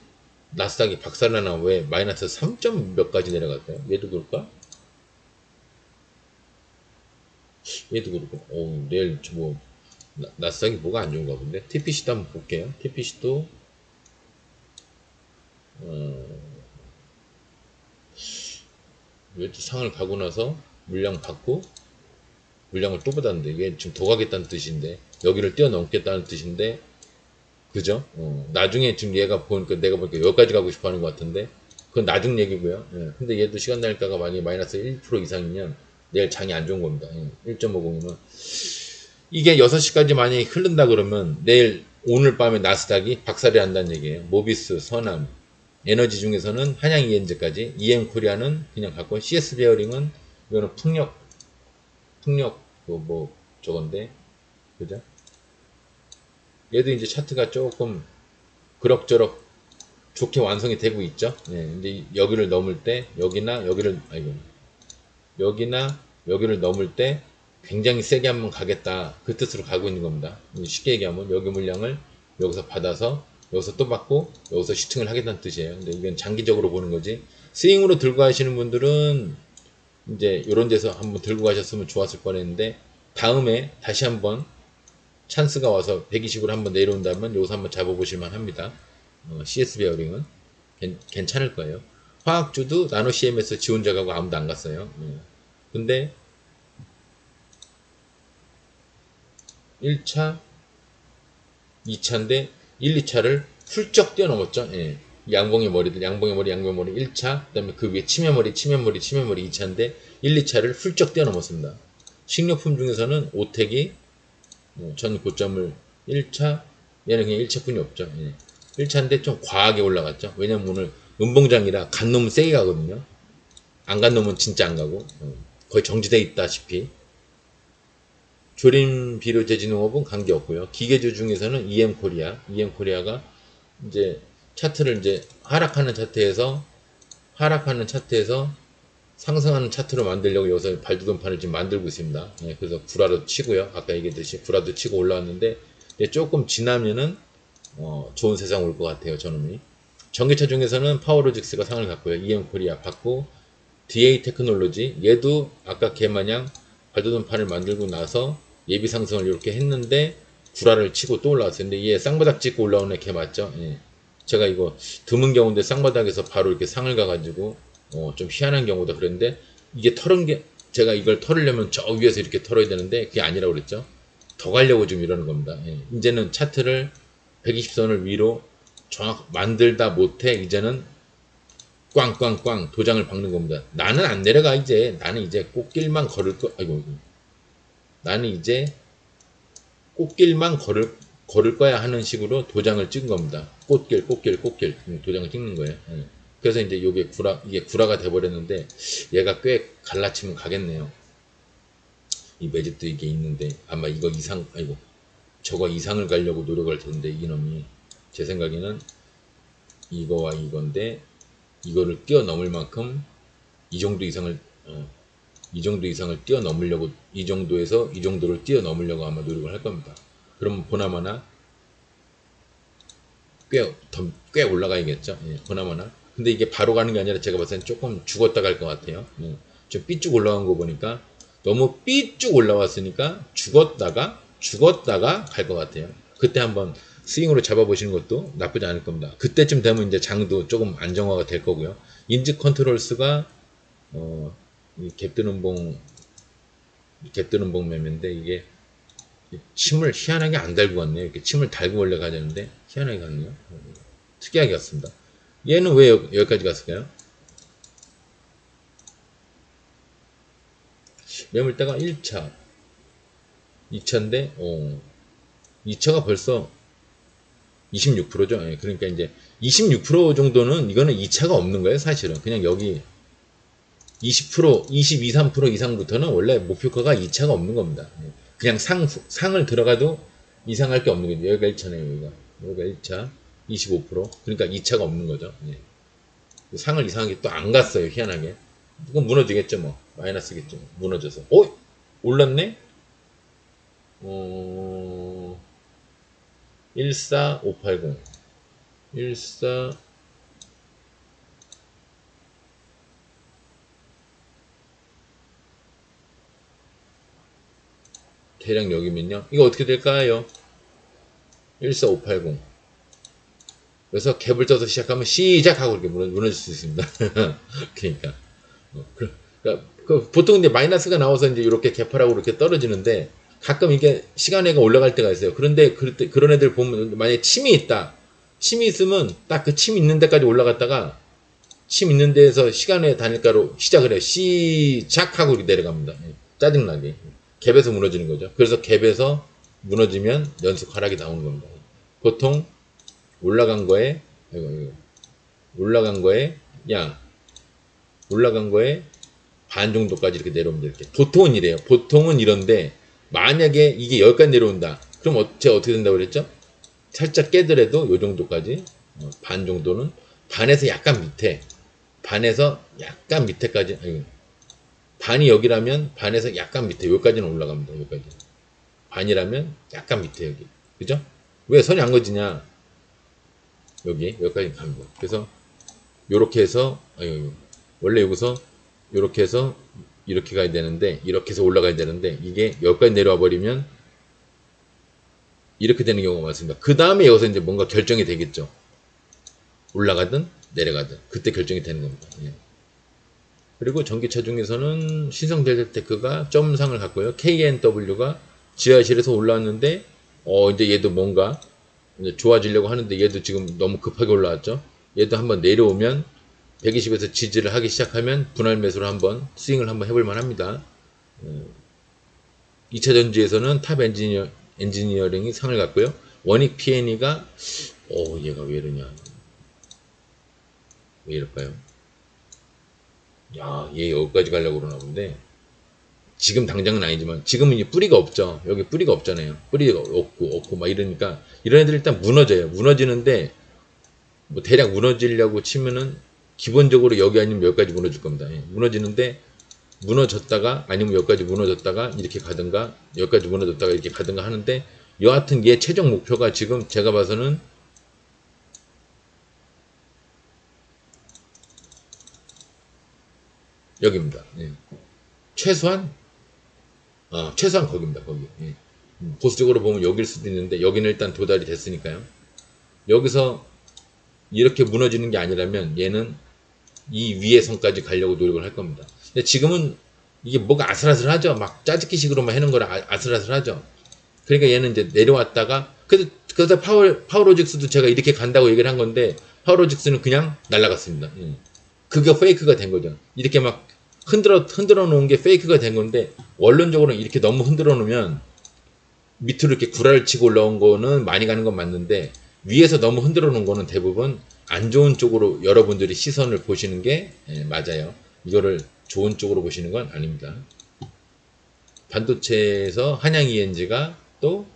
Speaker 1: 나스닥이 박살나나 왜 마이너스 3점 몇 가지 내려갈까요? 얘도 그럴까? 얘도 그렇고 내일 뭐 나스닥이 뭐가 안 좋은가 본데. TPC도 한번 볼게요. TPC도 왜 상을 가고 나서 물량 받고 물량을 또 받았는데 이게 지금 더 가겠다는 뜻인데 여기를 뛰어넘겠다는 뜻인데 그죠? 나중에 지금 얘가 보니까 내가 보니까 여기까지 가고 싶어 하는 것 같은데 그건 나중 얘기고요. 예. 근데 얘도 시간 날까가 만약에 마이너스 1% 이상이면 내일 장이 안 좋은 겁니다. 1.50이면 이게 6시까지 만약에 흐른다 그러면 내일 오늘 밤에 나스닥이 박살이 난다는 얘기예요. 모비스, 서남, 에너지 중에서는 한양 ENG까지, EM코리아는 그냥 갖고 CS 베어링은 이거는 풍력 뭐 저건데 그죠? 얘도 이제 차트가 조금 그럭저럭 좋게 완성이 되고 있죠. 네, 근데 여기를 넘을 때 여기나 여기를 넘을 때 굉장히 세게 한번 가겠다 그 뜻으로 가고 있는 겁니다. 쉽게 얘기하면 여기 물량을 여기서 받아서 여기서 또 받고 여기서 슈팅을 하겠다는 뜻이에요. 근데 이건 장기적으로 보는 거지. 스윙으로 들고 가시는 분들은 이제 이런 데서 한번 들고 가셨으면 좋았을 뻔했는데 다음에 다시 한번 찬스가 와서 120으로 한번 내려온다면 여기서 한번 잡아보실만 합니다. CS 베어링은 괜찮을 거예요. 화학주도 나노 CMS 지 혼자 가고 아무도 안 갔어요. 근데 1차, 2차인데 1, 2차를 훌쩍 뛰어넘었죠. 예. 양봉의 머리 1차, 그 다음에 그 위에 치매머리 2차인데 1, 2차를 훌쩍 뛰어넘었습니다. 식료품 중에서는 오텍이 전 고점을 1차, 얘는 그냥 1차뿐이 없죠. 예. 1차인데 좀 과하게 올라갔죠. 왜냐면 오늘 음봉장이라 간 놈은 세게 가거든요. 안 간 놈은 진짜 안 가고 거의 정지돼 있다시피. 조림 비료 재지 농업은 관계없고요. 기계주 중에서는 EM코리아가 이제 차트를 이제 하락하는 차트에서 상승하는 차트로 만들려고 여기서 발주등판을 지금 만들고 있습니다. 예, 그래서 구라도 치고요. 아까 얘기했듯이 구라도 치고 올라왔는데 조금 지나면은 좋은 세상 올 것 같아요. 저놈이. 전기차 중에서는 파워로직스가 상을 갖고요. EM코리아 받고 DA 테크놀로지 얘도 아까 걔마냥 발도등판을 만들고 나서 예비 상승을 이렇게 했는데 구라를 치고 또 올라왔어요. 근데 얘 쌍바닥 찍고 올라오는 걔 맞죠? 예. 제가 이거 드문 경우인데 쌍바닥에서 바로 이렇게 상을 가가지고 좀 희한한 경우다 그랬는데 이게 털은 게 제가 이걸 털으려면 저 위에서 이렇게 털어야 되는데 그게 아니라고 그랬죠. 더 가려고 지금 이러는 겁니다. 예. 이제는 차트를 120선을 위로 정확 만들다 못해 이제는 꽝꽝꽝 도장을 박는 겁니다. 나는 안 내려가 이제. 나는 이제 꽃길만 걸을 거. 아이고. 나는 이제 꽃길만 걸을 거야 하는 식으로 도장을 찍은 겁니다. 꽃길 도장을 찍는 거예요. 예. 그래서 이제 이게 구라가 돼버렸는데 얘가 꽤 갈라치면 가겠네요. 이 매집도 이게 있는데 아마 이거 이상 아이고 저거 이상을 가려고 노력할 텐데 이놈이 제 생각에는 이거와 이건데 이거를 뛰어넘을 만큼 이 정도 이상을 뛰어넘으려고 이 정도에서 이 정도를 뛰어넘으려고 아마 노력을 할 겁니다. 그럼 보나마나 꽤 올라가야겠죠. 예, 보나마나. 근데 이게 바로 가는 게 아니라 제가 봤을 땐 조금 죽었다 갈 것 같아요. 예, 좀 삐쭉 올라간 거 보니까 너무 삐쭉 올라왔으니까 죽었다가 갈 것 같아요. 그때 한번 스윙으로 잡아보시는 것도 나쁘지 않을 겁니다. 그때쯤 되면 이제 장도 조금 안정화가 될 거고요. 인지 컨트롤스가 이 갭드는 봉 매매인데 이게 침을 희한하게 안 달고 갔네요. 이렇게 침을 달고 원래 가야 되는데 희한하게 갔네요. 특이하게 갔습니다. 얘는 왜 여기까지 갔을까요? 매물대가 1차, 2차인데 2차가 벌써 26%죠. 예, 그러니까 이제 26% 정도는 이거는 2차가 없는 거예요. 사실은 그냥 여기 20%, 22, 3% 이상부터는 원래 목표가가 2차가 없는 겁니다. 예, 그냥 상을 들어가도 이상할 게 없는 거죠. 여기가 1차네요. 여기가 1차 25%. 그러니까 2차가 없는 거죠. 예. 상을 이상하게 또 안 갔어요. 희한하게. 이건 무너지겠죠. 뭐 마이너스겠죠. 무너져서 올랐네. 14580 14 대략 여기면요. 이거 어떻게 될까요? 14580 그래서 갭을 떠서 시작하면 시작하고 이렇게 무너질 수 있습니다. 그러니까 보통 이제 마이너스가 나와서 이제 이렇게 갭하라고 이렇게 떨어지는데 가끔 이게 시간에가 올라갈 때가 있어요. 그런데 그런 애들 보면 만약에 침이 있다. 침이 있으면 딱 그 침 있는 데까지 올라갔다가 침 있는 데에서 시간의 단일가로 시작을 해요. 시작하고 이렇게 내려갑니다. 짜증나게. 갭에서 무너지는 거죠. 그래서 갭에서 무너지면 연속 하락이 나오는 겁니다. 보통 올라간 거에 올라간 거에 반 정도까지 이렇게 내려오면 이렇게 보통은 이래요. 보통은 이런데 만약에 이게 여기까지 내려온다. 그럼 제가 어떻게 된다고 그랬죠? 살짝 깨더라도 요 정도까지 반 정도는 반에서 약간 밑에까지 반이 여기라면 반에서 약간 밑에 여기까지는 올라갑니다. 여기까지 반이라면 약간 밑에 여기 그죠? 왜 선이 안 거지냐? 여기까지 갑니다. 그래서 요렇게 해서 원래 여기서 요렇게 해서 이렇게 가야 되는데 이렇게 해서 올라가야 되는데 이게 여기까지 내려와 버리면 이렇게 되는 경우가 많습니다. 그 다음에 여기서 이제 뭔가 결정이 되겠죠. 올라가든 내려가든 그때 결정이 되는 겁니다. 예. 그리고 전기차 중에서는 신성델테크가 점상을 갖고요. KNW가 지하실에서 올라왔는데 이제 얘도 뭔가 이제 좋아지려고 하는데 얘도 지금 너무 급하게 올라왔죠. 얘도 한번 내려오면 120에서 지지를 하기 시작하면 분할 매수로 한번 스윙을 한번 해볼 만합니다. 2차 전지에서는 탑 엔지니어링이 상을 갖고요. 원익 P&E가 얘가 왜 이러냐, 왜 이럴까요? 야, 얘 여기까지 가려고 그러나 본데 지금 당장은 아니지만 지금은 이제 뿌리가 없죠. 여기 뿌리가 없잖아요. 뿌리가 없고 막 이러니까 이런 애들 일단 무너져요. 무너지는데 뭐 대략 무너지려고 치면은 기본적으로 여기 아니면 여기까지 무너질 겁니다. 예. 무너지는데 무너졌다가 아니면 여기까지 무너졌다가 이렇게 가든가 여기까지 무너졌다가 이렇게 가든가 하는데 여하튼 얘 최종 목표가 지금 제가 봐서는 여기입니다. 예. 최소한 최소한 거기입니다. 거기. 예. 보수적으로 보면 여길 수도 있는데 여기는 일단 도달이 됐으니까요. 여기서 이렇게 무너지는 게 아니라면 얘는 이 위의 선까지 가려고 노력을 할 겁니다. 근데 지금은 이게 뭐가 아슬아슬하죠. 막 짜집기식으로만 해놓은 거라 아슬아슬하죠. 그러니까 얘는 이제 내려왔다가 그래서 파워로직스도 제가 이렇게 간다고 얘기를 한 건데 파워로직스는 그냥 날아갔습니다. 그게 페이크가 된 거죠. 이렇게 막 흔들어 놓은 게 페이크가 된 건데 원론적으로는 이렇게 너무 흔들어 놓으면 밑으로 이렇게 구라를 치고 올라온 거는 많이 가는 건 맞는데 위에서 너무 흔들어 놓은 거는 대부분 안 좋은 쪽으로 여러분들이 시선을 보시는 게 맞아요. 이거를 좋은 쪽으로 보시는 건 아닙니다. 반도체에서 한양 ENG가 또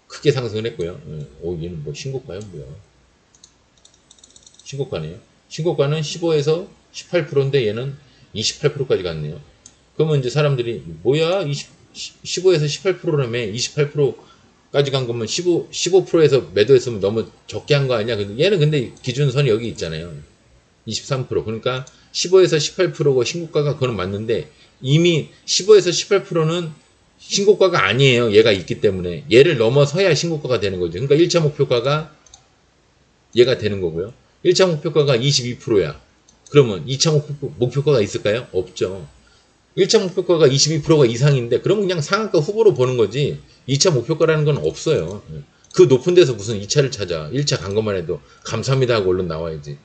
Speaker 1: 크게 상승을 했고요. 얘는 뭐 신고가요? 뭐야? 신고가네요. 신고가는 15에서 18%인데 얘는 28%까지 갔네요. 그러면 이제 사람들이 뭐야? 15에서 18%라며 28%까지 간 거면 15%에서 매도했으면 너무 적게 한 거 아니야? 얘는 근데 기준선이 여기 있잖아요. 23%. 그러니까 15에서 18%가 신고가가 그건 맞는데 이미 15에서 18%는 신고가가 아니에요. 얘가 있기 때문에. 얘를 넘어서야 신고가가 되는 거죠. 그러니까 1차 목표가가 얘가 되는 거고요. 1차 목표가가 22%야. 그러면 2차 목표가가 있을까요? 없죠. 1차 목표가가 22%가 이상인데 그러면 그냥 상한가 후보로 보는 거지 2차 목표가라는 건 없어요. 그 높은 데서 무슨 2차를 찾아. 1차 간 것만 해도 감사합니다 하고 얼른 나와야지.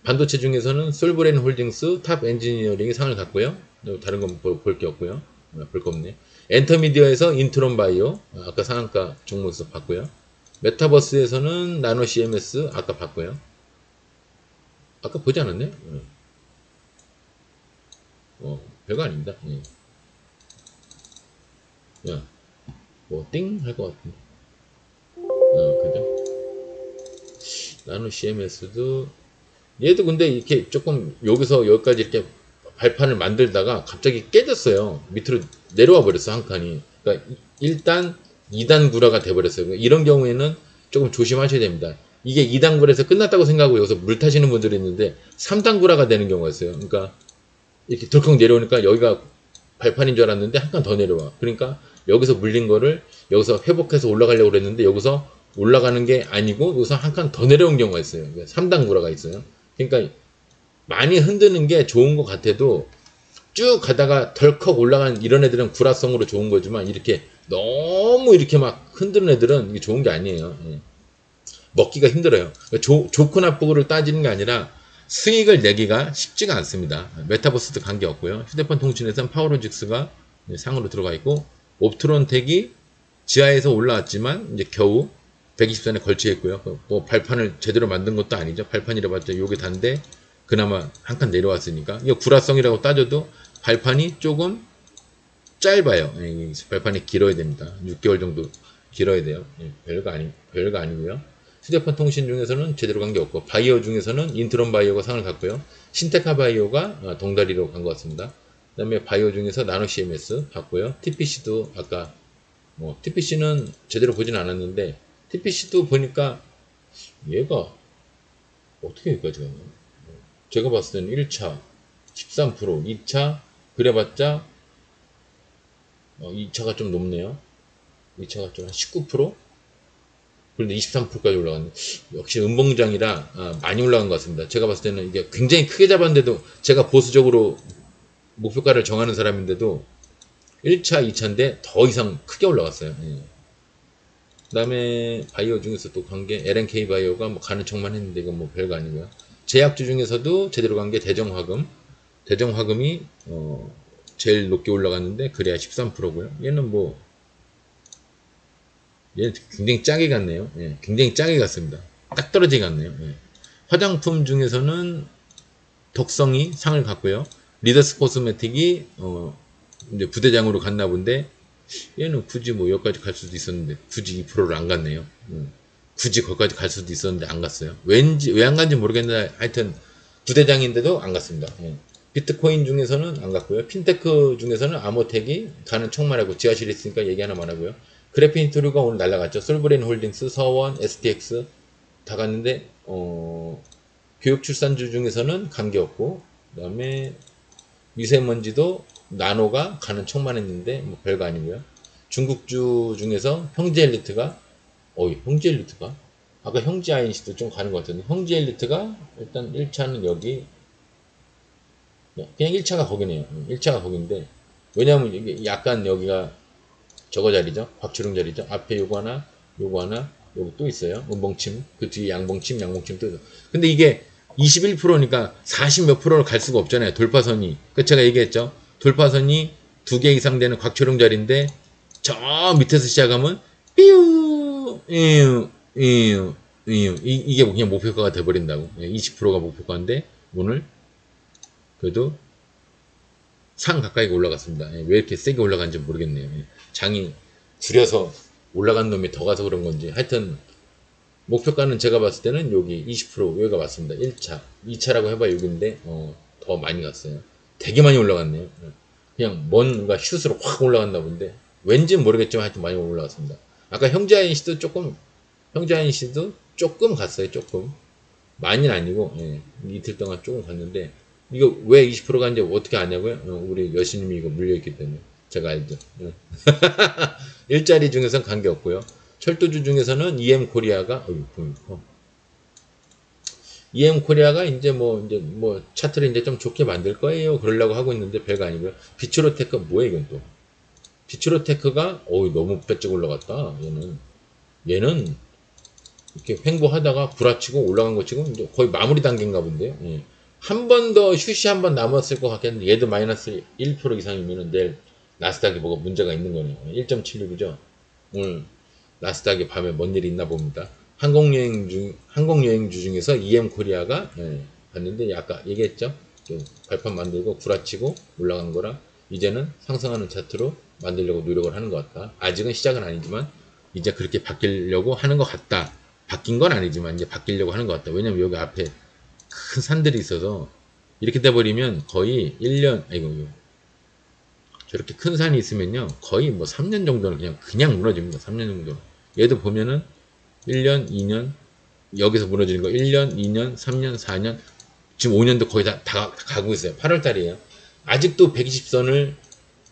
Speaker 1: 반도체 중에서는 솔브레인 홀딩스, 탑 엔지니어링이 상을 갖고요. 다른 건 볼 게 없고요. 볼 거 없네. 엔터미디어에서 인트론 바이오, 아까 상한가 종목에서 봤고요. 메타버스에서는 나노 CMS, 아까 봤고요. 아까 보지 않았네? 별거 아닙니다. 야, 뭐, 띵? 할 것 같은데. 그죠? 나노 CMS도, 얘도 근데 이렇게 조금 여기서 여기까지 이렇게 발판을 만들다가 갑자기 깨졌어요. 밑으로 내려와 버렸어, 한 칸이. 그러니까 1단, 2단 구라가 돼버렸어요. 이런 경우에는 조금 조심하셔야 됩니다. 이게 2단 구라에서 끝났다고 생각하고 여기서 물 타시는 분들이 있는데 3단 구라가 되는 경우가 있어요. 그러니까 이렇게 덜컥 내려오니까 여기가 발판인 줄 알았는데 한 칸 더 내려와. 그러니까 여기서 물린 거를 여기서 회복해서 올라가려고 그랬는데 여기서 올라가는 게 아니고 여기서 한 칸 더 내려온 경우가 있어요. 3단 구라가 있어요. 그러니까 많이 흔드는 게 좋은 것 같아도 쭉 가다가 덜컥 올라간 이런 애들은 구라성으로 좋은 거지만 이렇게 너무 이렇게 막 흔드는 애들은 이게 좋은 게 아니에요. 먹기가 힘들어요. 좋고 나쁘고를 따지는 게 아니라 수익을 내기가 쉽지가 않습니다. 메타버스도 관계없고요. 휴대폰 통신에서는 파워로직스가 상으로 들어가 있고 옵트론텍이 지하에서 올라왔지만 이제 겨우 120선에 걸쳐 있고요. 뭐 발판을 제대로 만든 것도 아니죠. 발판이라 봤자 요게 단데 그나마 한 칸 내려왔으니까 이거 구라성이라고 따져도 발판이 조금 짧아요. 발판이 길어야 됩니다. 6개월 정도 길어야 돼요. 별거 아니고요. 휴대폰 통신 중에서는 제대로 간 게 없고 바이오 중에서는 인트론 바이오가 상을 갖고요. 신테카 바이오가 동다리로 간 것 같습니다. 그 다음에 바이오 중에서 나노 CMS 봤고요. TPC도 아까 TPC는 제대로 보진 않았는데 TPC도 보니까 얘가 어떻게 여기까지 갔나? 제가 봤을 때는 1차 13%, 2차 그래봤자 2차가 좀 높네요. 2차가 좀 한 19%? 그런데 23%까지 올라갔네. 역시 음봉장이라 많이 올라간 것 같습니다. 제가 봤을 때는 이게 굉장히 크게 잡았는데도 제가 보수적으로 목표가를 정하는 사람인데도 1차, 2차인데 더 이상 크게 올라갔어요. 그 다음에 바이오 중에서 또 간 게 LNK 바이오가 뭐 가는 척만 했는데 이건 뭐 별거 아니고요. 제약주 중에서도 제대로 간 게 대정화금. 대정화금이 제일 높게 올라갔는데 그래야 13%고요. 얘는 뭐 얘 굉장히 짜게 갔네요. 예, 굉장히 짜게 갔습니다. 딱 떨어지게 갔네요. 예. 화장품 중에서는 덕성이 상을 갖고요. 리더스 코스메틱이 이제 부대장으로 갔나 본데 얘는 굳이 뭐 여기까지 갈 수도 있었는데 굳이 2%를 안 갔네요. 굳이 거기까지 갈 수도 있었는데 안 갔어요. 왠지 왜 안 간지 모르겠는데 하여튼 부대장인데도 안 갔습니다. 예. 비트코인 중에서는 안 갔고요. 핀테크 중에서는 아모텍이 가는 촉말하고 지하실에 있으니까 얘기 하나만 하고요. 그래핀트루가 오늘 날라갔죠. 솔브레인 홀딩스, 서원, STX 다 갔는데 교육출산주 중에서는 관계없고 그 다음에 미세먼지도 나노가 가는 척만 했는데 뭐 별거 아니고요. 중국주 중에서 형제엘리트가 형제엘리트가 아까 형제 아인시도 좀 가는 것 같은데 형제엘리트가 일단 1차는 여기 그냥 1차가 거기네요. 1차가 거긴데 왜냐면 이게 약간 여기가 저거 자리죠. 박주릉 자리죠. 앞에 요거 하나 요거 또 있어요. 멍침 그 뒤에 양봉침 또 있어. 근데 이게 21%니까 40 몇 프로를 갈 수가 없잖아요. 돌파선이. 그 제가 얘기했죠. 돌파선이 2개 이상 되는 곽초롱 자리인데 저 밑에서 시작하면 삐우 이게 그냥 목표가가 돼버린다고. 20%가 목표가인데 오늘 그래도 상 가까이 올라갔습니다. 왜 이렇게 세게 올라간지 모르겠네요. 장이 줄여서 올라간 놈이 더 가서 그런 건지 하여튼 목표가는 제가 봤을 때는 여기 20% 여기가 맞습니다. 1차 2차라고 해봐 여기인데 더 많이 갔어요. 되게 많이 올라갔네요. 그냥 뭔가 슛으로 확 올라갔나 본데 왠지는 모르겠지만 하여튼 많이 올라갔습니다. 아까 형제아인씨도 조금 갔어요. 조금 많이는 아니고 이틀 동안 조금 갔는데 이거 왜 20% 간지 어떻게 아냐고요? 우리 여신님이 이거 물려있기 때문에 제가 알죠. 일자리 중에서는 관계없고요. 철도주 중에서는 EM 코리아가 EM 코리아가 이제 뭐 차트를 이제 좀 좋게 만들 거예요. 그러려고 하고 있는데 별거 아니고요. 비츠로테크 뭐야 이건 또? 비츠로테크가 너무 빼쩍 올라갔다. 얘는 이렇게 횡보하다가 구라치고 올라간 거 지금 이제 거의 마무리 단계인가 본데요. 한 번 더 슛이 한 번 남았을 것 같겠는데 얘도 마이너스 1% 이상이면은 내일 나스닥이 뭐가 문제가 있는 거네요. 1.76이죠. 오늘 나스닥이 밤에 뭔 일이 있나 봅니다. 항공여행주 중에서 EM 코리아가 봤는데 아까 얘기했죠. 발판 만들고 구라치고 올라간 거라 이제는 상승하는 차트로 만들려고 노력을 하는 것 같다. 아직은 시작은 아니지만 이제 그렇게 바뀌려고 하는 것 같다. 바뀐 건 아니지만 이제 바뀌려고 하는 것 같다. 왜냐면 여기 앞에 큰 산들이 있어서 이렇게 돼버리면 거의 1년 저렇게 큰 산이 있으면요 거의 뭐 3년 정도는 그냥 무너집니다. 3년 정도. 얘도 보면은 1년 2년 여기서 무너지는 거 1년 2년 3년 4년 지금 5년도 거의 다 가고 있어요. 8월 달이에요. 아직도 120선을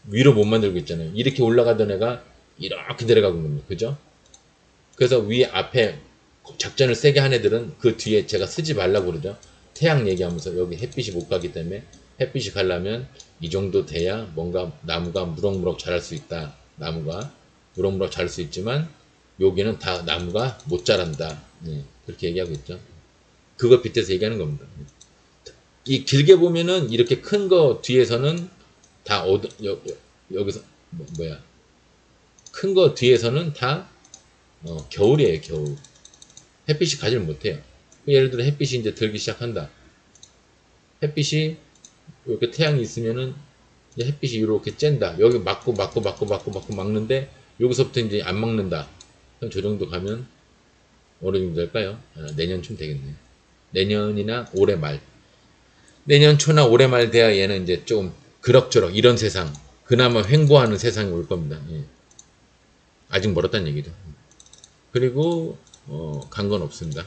Speaker 1: 위로 못 만들고 있잖아요. 이렇게 올라가던 애가 이렇게 내려가고 있는 겁니다. 그죠? 그래서 위 앞에 작전을 세게 한 애들은 그 뒤에 제가 쓰지 말라고 그러죠. 태양 얘기하면서 여기 햇빛이 못 가기 때문에 햇빛이 가려면 이 정도 돼야 뭔가 나무가 무럭무럭 자랄 수 있다. 나무가 무럭무럭 자랄 수 있지만 여기는 다 나무가 못 자란다. 그렇게 얘기하고 있죠. 그거 빗대서 얘기하는 겁니다. 이 길게 보면은 이렇게 큰 거 뒤에서는 다 여기서 큰 거 뒤에서는 다 겨울이에요. 겨울. 햇빛이 가지를 못해요. 예를 들어 햇빛이 이제 들기 시작한다. 햇빛이 이렇게 태양이 있으면은 이제 햇빛이 이렇게 쬐다. 여기 막고 막는데 여기서부터 이제 안 막는다. 그럼 저 정도 가면 어느 정도 될까요? 내년쯤 되겠네요. 내년이나 올해 말. 내년 초나 올해 말 돼야 얘는 이제 좀 그럭저럭 이런 세상, 그나마 횡보하는 세상이 올 겁니다. 아직 멀었다는 얘기죠. 그리고 간 건 없습니다.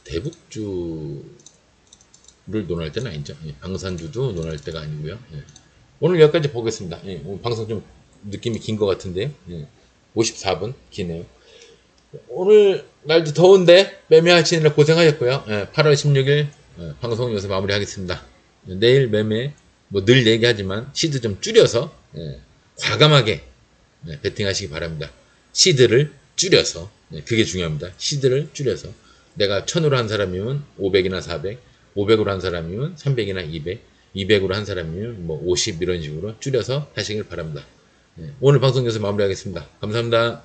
Speaker 1: 대북주를 논할 때는 아니죠. 방산주도 논할 때가 아니고요. 오늘 여기까지 보겠습니다. 오늘 방송 좀 느낌이 긴 것 같은데요. 54분 기네요. 오늘 날도 더운데 매매하시느라 고생하셨고요. 8월 16일 방송 여기서 마무리하겠습니다. 내일 매매 뭐 늘 얘기하지만 시드 좀 줄여서 과감하게 베팅하시기 바랍니다. 시드를 줄여서 그게 중요합니다. 시드를 줄여서 내가 1000으로 한 사람이면 500이나 400, 500으로 한 사람이면 300이나 200, 200으로 한 사람이면 뭐 50 이런 식으로 줄여서 하시길 바랍니다. 오늘 방송 여기서 마무리하겠습니다. 감사합니다.